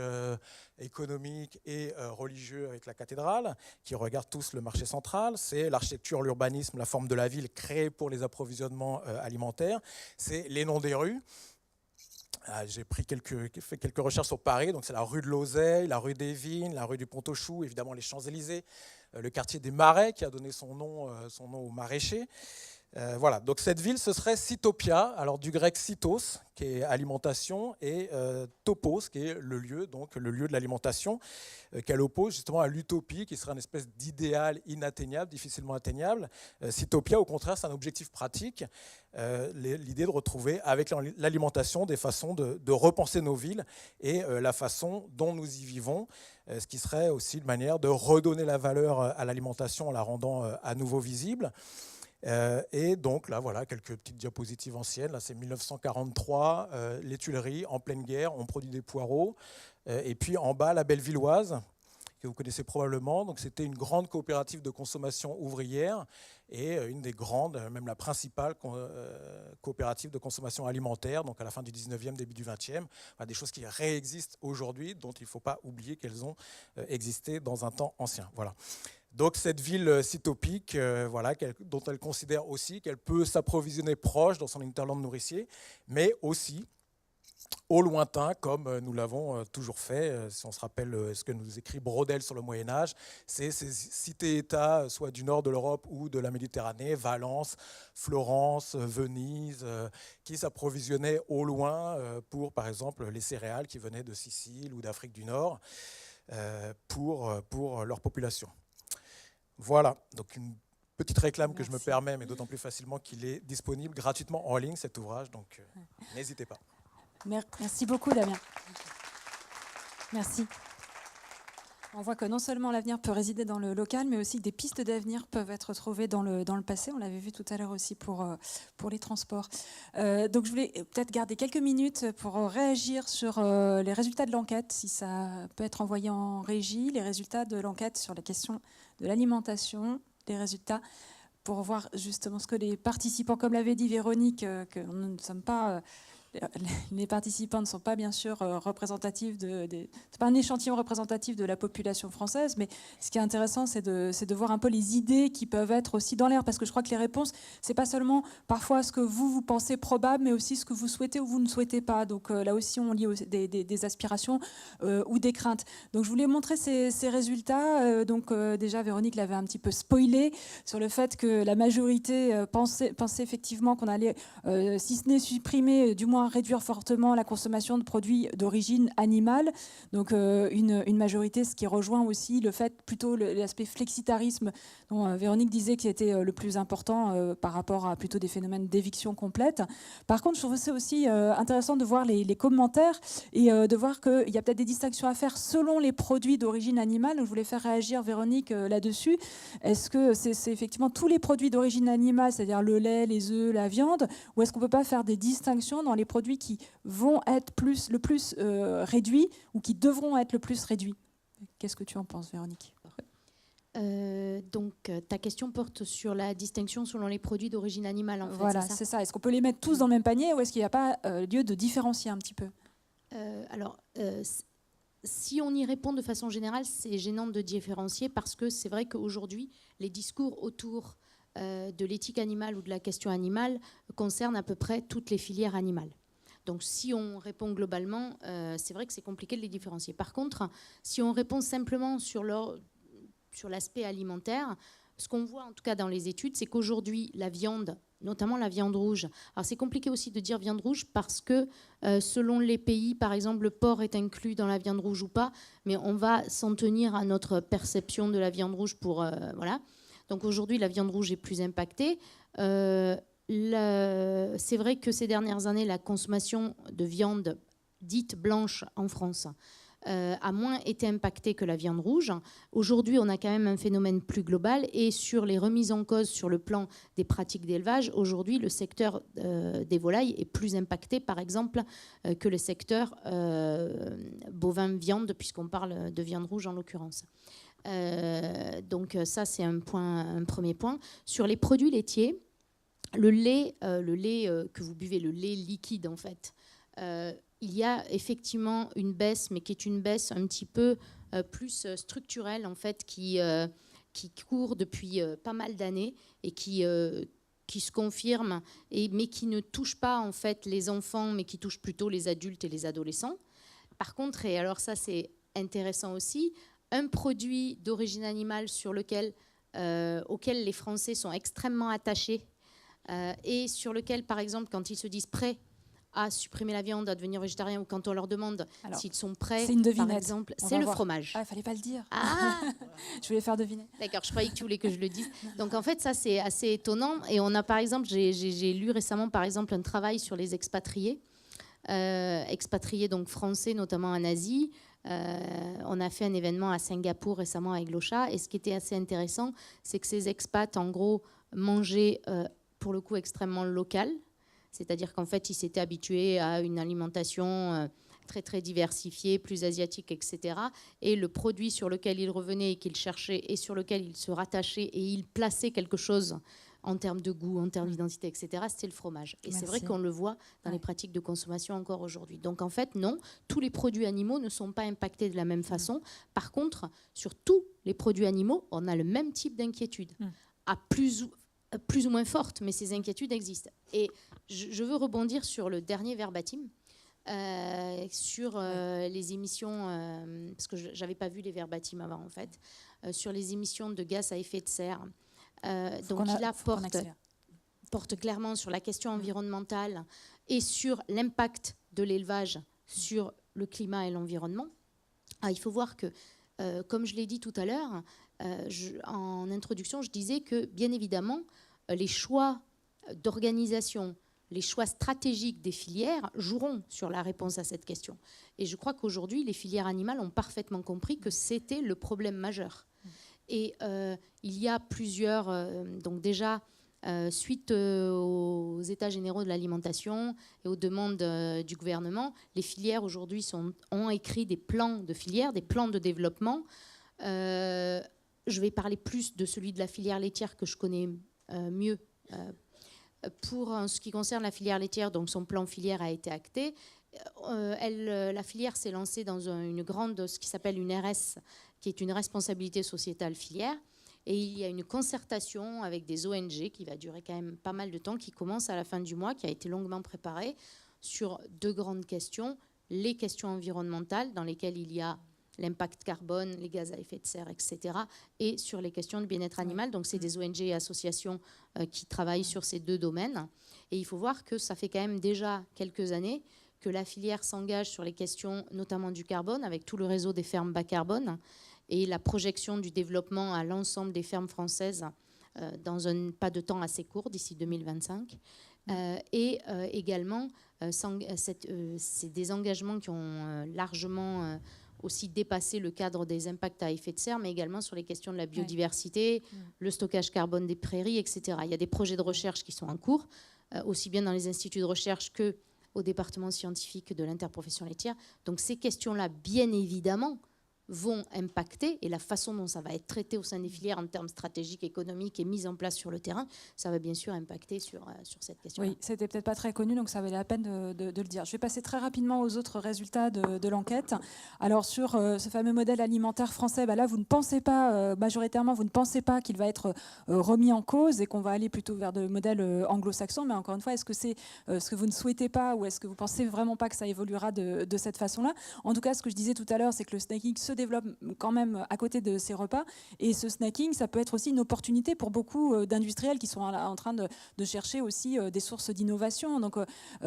économiques et religieux avec la cathédrale, qui regardent tous le marché central. C'est l'architecture, l'urbanisme, la forme de la ville créée pour les approvisionnements alimentaires. C'est les noms des rues. J'ai fait quelques recherches sur Paris, donc c'est la rue de l'Oseille, la rue des Vignes, la rue du Pont-aux-Choux, évidemment les Champs-Élysées, le quartier des Marais qui a donné son nom aux maraîchers. Voilà, donc cette ville, ce serait Cytopia, alors du grec cytos, qui est alimentation, et topos, qui est le lieu, donc le lieu de l'alimentation, qu'elle oppose justement à l'utopie, qui serait une espèce d'idéal inatteignable, difficilement atteignable. Cytopia, au contraire, c'est un objectif pratique, l'idée de retrouver avec l'alimentation des façons de repenser nos villes et la façon dont nous y vivons, ce qui serait aussi une manière de redonner la valeur à l'alimentation en la rendant à nouveau visible. Et donc là, voilà, quelques petites diapositives anciennes. Là, c'est 1943, les Tuileries, en pleine guerre, on produit des poireaux. Et puis en bas, la Bellevilloise, que vous connaissez probablement. Donc c'était une grande coopérative de consommation ouvrière et une des grandes, même la principale coopérative de consommation alimentaire, donc à la fin du 19e, début du 20e. Des choses qui réexistent aujourd'hui, dont il ne faut pas oublier qu'elles ont existé dans un temps ancien. Voilà. Donc cette ville cytopique, dont elle considère aussi qu'elle peut s'approvisionner proche dans son hinterland nourricier, mais aussi au lointain, comme nous l'avons toujours fait. Si on se rappelle ce que nous écrit Braudel sur le Moyen-Âge, c'est ces cités-États, soit du nord de l'Europe ou de la Méditerranée, Valence, Florence, Venise, qui s'approvisionnaient au loin pour, par exemple, les céréales qui venaient de Sicile ou d'Afrique du Nord pour leur population. Voilà, donc une petite réclame que je me permets, mais d'autant plus facilement qu'il est disponible gratuitement en ligne, cet ouvrage, donc n'hésitez pas. Merci beaucoup, Damien. Merci. On voit que non seulement l'avenir peut résider dans le local, mais aussi que des pistes d'avenir peuvent être trouvées dans le passé. On l'avait vu tout à l'heure aussi pour les transports. Donc je voulais peut-être garder quelques minutes pour réagir sur les résultats de l'enquête, si ça peut être envoyé en régie, les résultats de l'enquête sur la question de l'alimentation, les résultats, pour voir justement ce que les participants, comme l'avait dit Véronique, que nous ne sommes pas... Les participants ne sont pas bien sûr représentatifs c'est pas un échantillon représentatif de la population française, mais ce qui est intéressant, c'est de voir un peu les idées qui peuvent être aussi dans l'air, parce que je crois que les réponses, c'est pas seulement parfois ce que vous pensez probable, mais aussi ce que vous souhaitez ou vous ne souhaitez pas. Donc là aussi, on lit des aspirations ou des craintes. Donc je voulais montrer ces résultats. Déjà, Véronique l'avait un petit peu spoilé sur le fait que la majorité pensait effectivement qu'on allait, si ce n'est supprimer, du moins réduire fortement la consommation de produits d'origine animale. Donc une majorité, ce qui rejoint aussi le fait, plutôt l'aspect flexitarisme dont Véronique disait que c'était le plus important par rapport à plutôt des phénomènes d'éviction complète. Par contre, je trouve c'est aussi intéressant de voir les commentaires et de voir qu'il y a peut-être des distinctions à faire selon les produits d'origine animale. Je voulais faire réagir Véronique là-dessus. Est-ce que c'est effectivement tous les produits d'origine animale, c'est-à-dire le lait, les œufs, la viande, ou est-ce qu'on ne peut pas faire des distinctions dans les produits qui vont être le plus réduits ou qui devront être le plus réduits? Qu'est-ce que tu en penses, Véronique? Ta question porte sur la distinction selon les produits d'origine animale, en fait. Voilà, c'est ça. Est-ce qu'on peut les mettre tous dans le même panier ou est-ce qu'il n'y a pas lieu de différencier un petit peu? Si on y répond de façon générale, c'est gênant de différencier parce que c'est vrai qu'aujourd'hui, les discours autour de l'éthique animale ou de la question animale concernent à peu près toutes les filières animales. Donc si on répond globalement, c'est vrai que c'est compliqué de les différencier. Par contre, si on répond simplement sur l'aspect alimentaire, ce qu'on voit en tout cas dans les études, c'est qu'aujourd'hui, la viande, notamment la viande rouge, alors c'est compliqué aussi de dire viande rouge parce que selon les pays, par exemple, le porc est inclus dans la viande rouge ou pas, mais on va s'en tenir à notre perception de la viande rouge pour... voilà. Donc aujourd'hui, la viande rouge est plus impactée. C'est vrai que ces dernières années, la consommation de viande dite blanche en France a moins été impactée que la viande rouge. Aujourd'hui, on a quand même un phénomène plus global et sur les remises en cause sur le plan des pratiques d'élevage, aujourd'hui, le secteur des volailles est plus impacté, par exemple, que le secteur bovin-viande, puisqu'on parle de viande rouge en l'occurrence. Donc ça, c'est un premier point. Sur les produits laitiers, le lait que vous buvez, le lait liquide en fait, il y a effectivement une baisse, mais qui est une baisse un petit peu plus structurelle en fait, qui court depuis pas mal d'années et qui se confirme, mais qui ne touche pas en fait les enfants, mais qui touche plutôt les adultes et les adolescents. Par contre, et alors ça c'est intéressant aussi, un produit d'origine animale auquel les Français sont extrêmement attachés et sur lequel, par exemple, quand ils se disent prêts à supprimer la viande, à devenir végétarien, ou quand on leur demande s'ils sont prêts, par exemple, c'est le fromage. Ah, il fallait pas le dire. Ah je voulais faire deviner. D'accord, je croyais que tu voulais que je le dise. Donc en fait, ça c'est assez étonnant. Et on a par exemple, j'ai lu récemment par exemple un travail sur les expatriés, donc français, notamment en Asie. On a fait un événement à Singapour récemment avec l'OCHA. Et ce qui était assez intéressant, c'est que ces expats, en gros, mangeaient pour le coup extrêmement local. C'est-à-dire qu'en fait, ils s'étaient habitués à une alimentation très, très diversifiée, plus asiatique, etc. Et le produit sur lequel ils revenaient et qu'ils cherchaient et sur lequel ils se rattachaient et ils plaçaient quelque chose en termes de goût, en termes d'identité, etc., c'était le fromage. Et c'est vrai qu'on le voit dans les pratiques de consommation encore aujourd'hui. Donc en fait, non, tous les produits animaux ne sont pas impactés de la même façon. Par contre, sur tous les produits animaux, on a le même type d'inquiétude, à plus ou moins forte, mais ces inquiétudes existent. Et je veux rebondir sur le dernier verbatim, sur les émissions, parce que je n'avais pas vu les verbatims avant en fait, sur les émissions de gaz à effet de serre. Donc il porte clairement sur la question environnementale et sur l'impact de l'élevage sur le climat et l'environnement. Il faut voir que, comme je l'ai dit tout à l'heure, en introduction, je disais que, bien évidemment, les choix d'organisation, les choix stratégiques des filières joueront sur la réponse à cette question. Et je crois qu'aujourd'hui, les filières animales ont parfaitement compris que c'était le problème majeur. Et il y a plusieurs... donc déjà, suite aux États généraux de l'alimentation et aux demandes du gouvernement, les filières aujourd'hui ont écrit des plans de filières, des plans de développement. Je vais parler plus de celui de la filière laitière que je connais mieux. Pour ce qui concerne la filière laitière, donc son plan filière a été acté. La filière s'est lancée dans une grande, ce qui s'appelle une RS, qui est une responsabilité sociétale filière. Et il y a une concertation avec des ONG qui va durer quand même pas mal de temps, qui commence à la fin du mois, qui a été longuement préparée sur deux grandes questions. Les questions environnementales, dans lesquelles il y a l'impact carbone, les gaz à effet de serre, etc. Et sur les questions de bien-être animal. Donc, c'est des ONG et associations qui travaillent sur ces deux domaines. Et il faut voir que ça fait quand même déjà quelques années que la filière s'engage sur les questions, notamment du carbone, avec tout le réseau des fermes bas carbone et la projection du développement à l'ensemble des fermes françaises dans un pas de temps assez court, d'ici 2025. Et également, c'est des engagements qui ont largement... aussi dépasser le cadre des impacts à effet de serre, mais également sur les questions de la biodiversité, le stockage carbone des prairies, etc. Il y a des projets de recherche qui sont en cours, aussi bien dans les instituts de recherche qu'au département scientifique de l'interprofession laitière. Donc ces questions-là, bien évidemment, vont impacter et la façon dont ça va être traité au sein des filières en termes stratégiques, économiques et mise en place sur le terrain, ça va bien sûr impacter sur cette question. Oui, c'était peut-être pas très connu, donc ça valait la peine de le dire. Je vais passer très rapidement aux autres résultats de l'enquête. Alors sur ce fameux modèle alimentaire français, là vous ne pensez pas, majoritairement vous ne pensez pas qu'il va être remis en cause et qu'on va aller plutôt vers le modèle anglo-saxon, mais encore une fois, est-ce que c'est ce que vous ne souhaitez pas ou est-ce que vous pensez vraiment pas que ça évoluera de cette façon-là? En tout cas, ce que je disais tout à l'heure, c'est que le snacking se développe quand même à côté de ces repas. Et ce snacking, ça peut être aussi une opportunité pour beaucoup d'industriels qui sont en train de chercher aussi des sources d'innovation. Donc,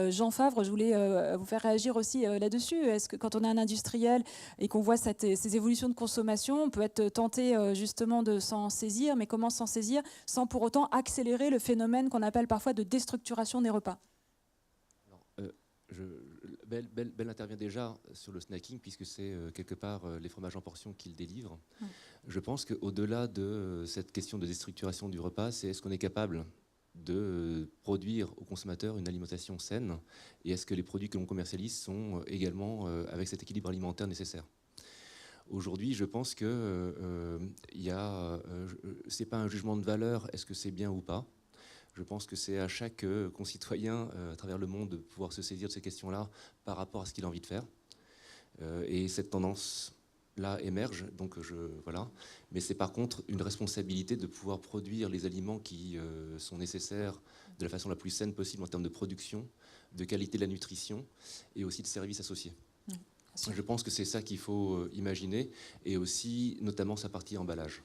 Jean Favre, je voulais vous faire réagir aussi là-dessus. Est-ce que quand on est un industriel et qu'on voit ces évolutions de consommation, on peut être tenté justement de s'en saisir, mais comment s'en saisir sans pour autant accélérer le phénomène qu'on appelle parfois de déstructuration des repas? Belle intervient déjà sur le snacking, puisque c'est quelque part les fromages en portion qu'il délivre. Je pense qu'au-delà de cette question de déstructuration du repas, c'est est-ce qu'on est capable de produire aux consommateurs une alimentation saine, et est-ce que les produits que l'on commercialise sont également avec cet équilibre alimentaire nécessaire. Aujourd'hui, je pense que c'est pas un jugement de valeur, est-ce que c'est bien ou pas. Je pense que c'est à chaque concitoyen à travers le monde de pouvoir se saisir de ces questions-là par rapport à ce qu'il a envie de faire. Et cette tendance-là émerge, donc voilà. Mais c'est par contre une responsabilité de pouvoir produire les aliments qui sont nécessaires de la façon la plus saine possible en termes de production, de qualité de la nutrition et aussi de services associés. Je pense que c'est ça qu'il faut imaginer, et aussi notamment sa partie emballage.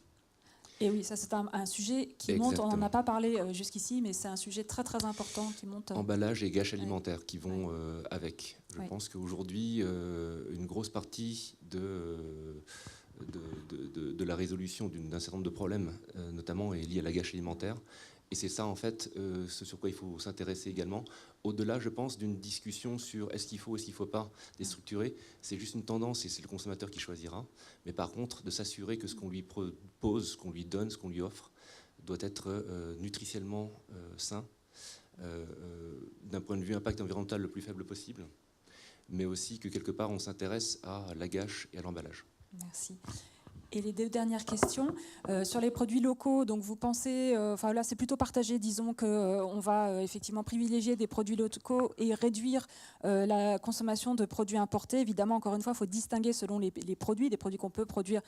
Et oui, ça c'est un sujet qui monte, on n'en a pas parlé jusqu'ici, mais c'est un sujet très très important qui monte. Emballage et gâches alimentaires qui vont avec. Je pense qu'aujourd'hui, une grosse partie de la résolution d'un certain nombre de problèmes, notamment, est liée à la gâche alimentaire. Et c'est ça, en fait, ce sur quoi il faut s'intéresser également. Au-delà, je pense, d'une discussion sur est-ce qu'il faut ou est-ce qu'il ne faut pas déstructurer, c'est juste une tendance et c'est le consommateur qui choisira. Mais par contre, de s'assurer que ce qu'on lui propose, ce qu'on lui donne, ce qu'on lui offre, doit être nutritionnellement sain, d'un point de vue impact environnemental le plus faible possible, mais aussi que quelque part, on s'intéresse à la gâche et à l'emballage. Merci. Et les deux dernières questions sur les produits locaux. Donc vous pensez, là c'est plutôt partagé, disons qu'on va effectivement privilégier des produits locaux et réduire la consommation de produits importés. Évidemment, encore une fois, il faut distinguer selon les produits, des produits qu'on peut produire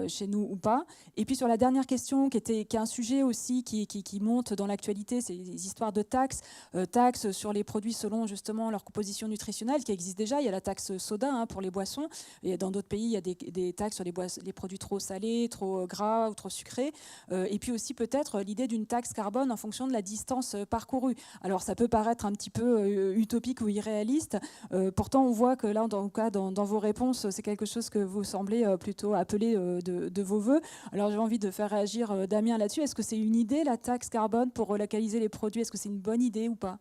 chez nous ou pas. Et puis sur la dernière question, qui est un sujet aussi qui monte dans l'actualité, c'est les histoires de taxes sur les produits selon justement leur composition nutritionnelle, qui existe déjà. Il y a la taxe soda pour les boissons, et dans d'autres pays, il y a des taxes sur les produits trop salés, trop gras ou trop sucrés. Et puis aussi peut-être l'idée d'une taxe carbone en fonction de la distance parcourue. Alors ça peut paraître un petit peu utopique ou irréaliste. Pourtant on voit que là, dans vos réponses, c'est quelque chose que vous semblez plutôt appeler de vos voeux. Alors j'ai envie de faire réagir Damien là-dessus. Est-ce que c'est une idée, la taxe carbone, pour relocaliser les produits? Est-ce que c'est une bonne idée ou pas?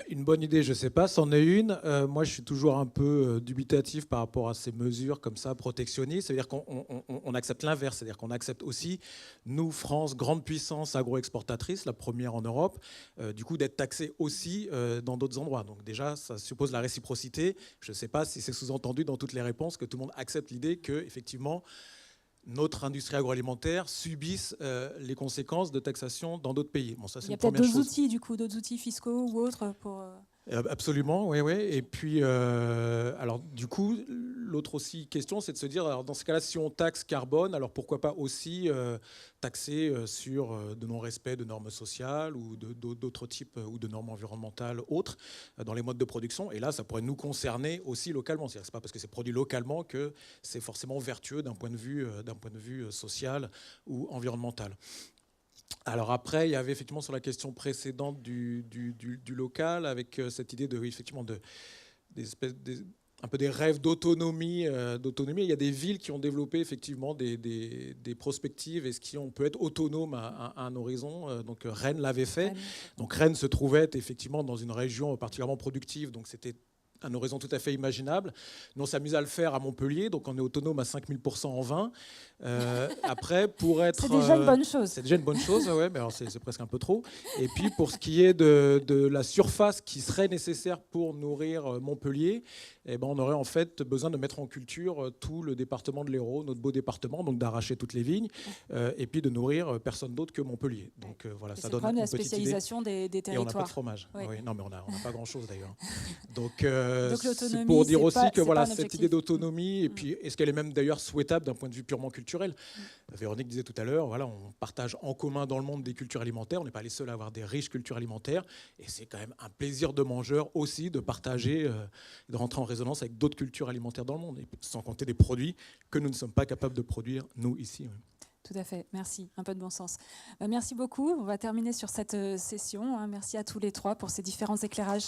Une bonne idée, je ne sais pas, c'en est une. Moi, je suis toujours un peu dubitatif par rapport à ces mesures comme ça, protectionnistes. C'est-à-dire qu'on accepte l'inverse. C'est-à-dire qu'on accepte aussi, nous, France, grande puissance agro-exportatrice, la première en Europe, du coup, d'être taxés aussi dans d'autres endroits. Donc déjà, ça suppose la réciprocité. Je ne sais pas si c'est sous-entendu dans toutes les réponses que tout le monde accepte l'idée que, effectivement, notre industrie agroalimentaire subisse les conséquences de taxation dans d'autres pays. Bon, ça, c'est il y a une peut-être d'autres chose. outils, du coup, d'autres outils fiscaux ou autres pour... Absolument, oui. Et puis, alors du coup, l'autre aussi question, c'est de se dire, alors dans ce cas-là, si on taxe carbone, alors pourquoi pas aussi taxer sur de non-respect de normes sociales ou d'autres types ou de normes environnementales autres dans les modes de production. Et là, ça pourrait nous concerner aussi localement. C'est-à-dire que c'est pas parce que c'est produit localement que c'est forcément vertueux d'un point de vue social ou environnemental. Alors après, il y avait effectivement sur la question précédente du local, avec cette idée un peu des rêves d'autonomie. Il y a des villes qui ont développé effectivement des prospectives et qui peut être autonome à un horizon. Donc Rennes l'avait fait. Donc Rennes se trouvait effectivement dans une région particulièrement productive. Donc c'était un horizon tout à fait imaginable. Nous, on s'amuse à le faire à Montpellier, donc on est autonome à 5000% en vin. Après, pour être... C'est déjà une bonne chose. C'est déjà une bonne chose, ouais, mais alors c'est presque un peu trop. Et puis, pour ce qui est de la surface qui serait nécessaire pour nourrir Montpellier, eh ben, on aurait en fait besoin de mettre en culture tout le département de l'Hérault, notre beau département, donc d'arracher toutes les vignes, et puis de nourrir personne d'autre que Montpellier. Donc voilà, ça donne une la petite idée. spécialisation des Et territoires. on n'a pas de fromage. Oui. Oui, non, mais on n'a pas grand-chose d'ailleurs. Donc, l'autonomie, c'est pour dire aussi que voilà, pas un cette objectif. idée d'autonomie, et puis est-ce qu'elle est même d'ailleurs souhaitable d'un point de vue purement culturel. Véronique disait tout à l'heure, voilà, on partage en commun dans le monde des cultures alimentaires, on n'est pas les seuls à avoir des riches cultures alimentaires, et c'est quand même un plaisir de mangeur aussi de partager, de rentrer en résonance avec d'autres cultures alimentaires dans le monde, et sans compter des produits que nous ne sommes pas capables de produire, nous, ici. Oui. Tout à fait, merci, un peu de bon sens. Merci beaucoup, on va terminer sur cette session. Merci à tous les trois pour ces différents éclairages.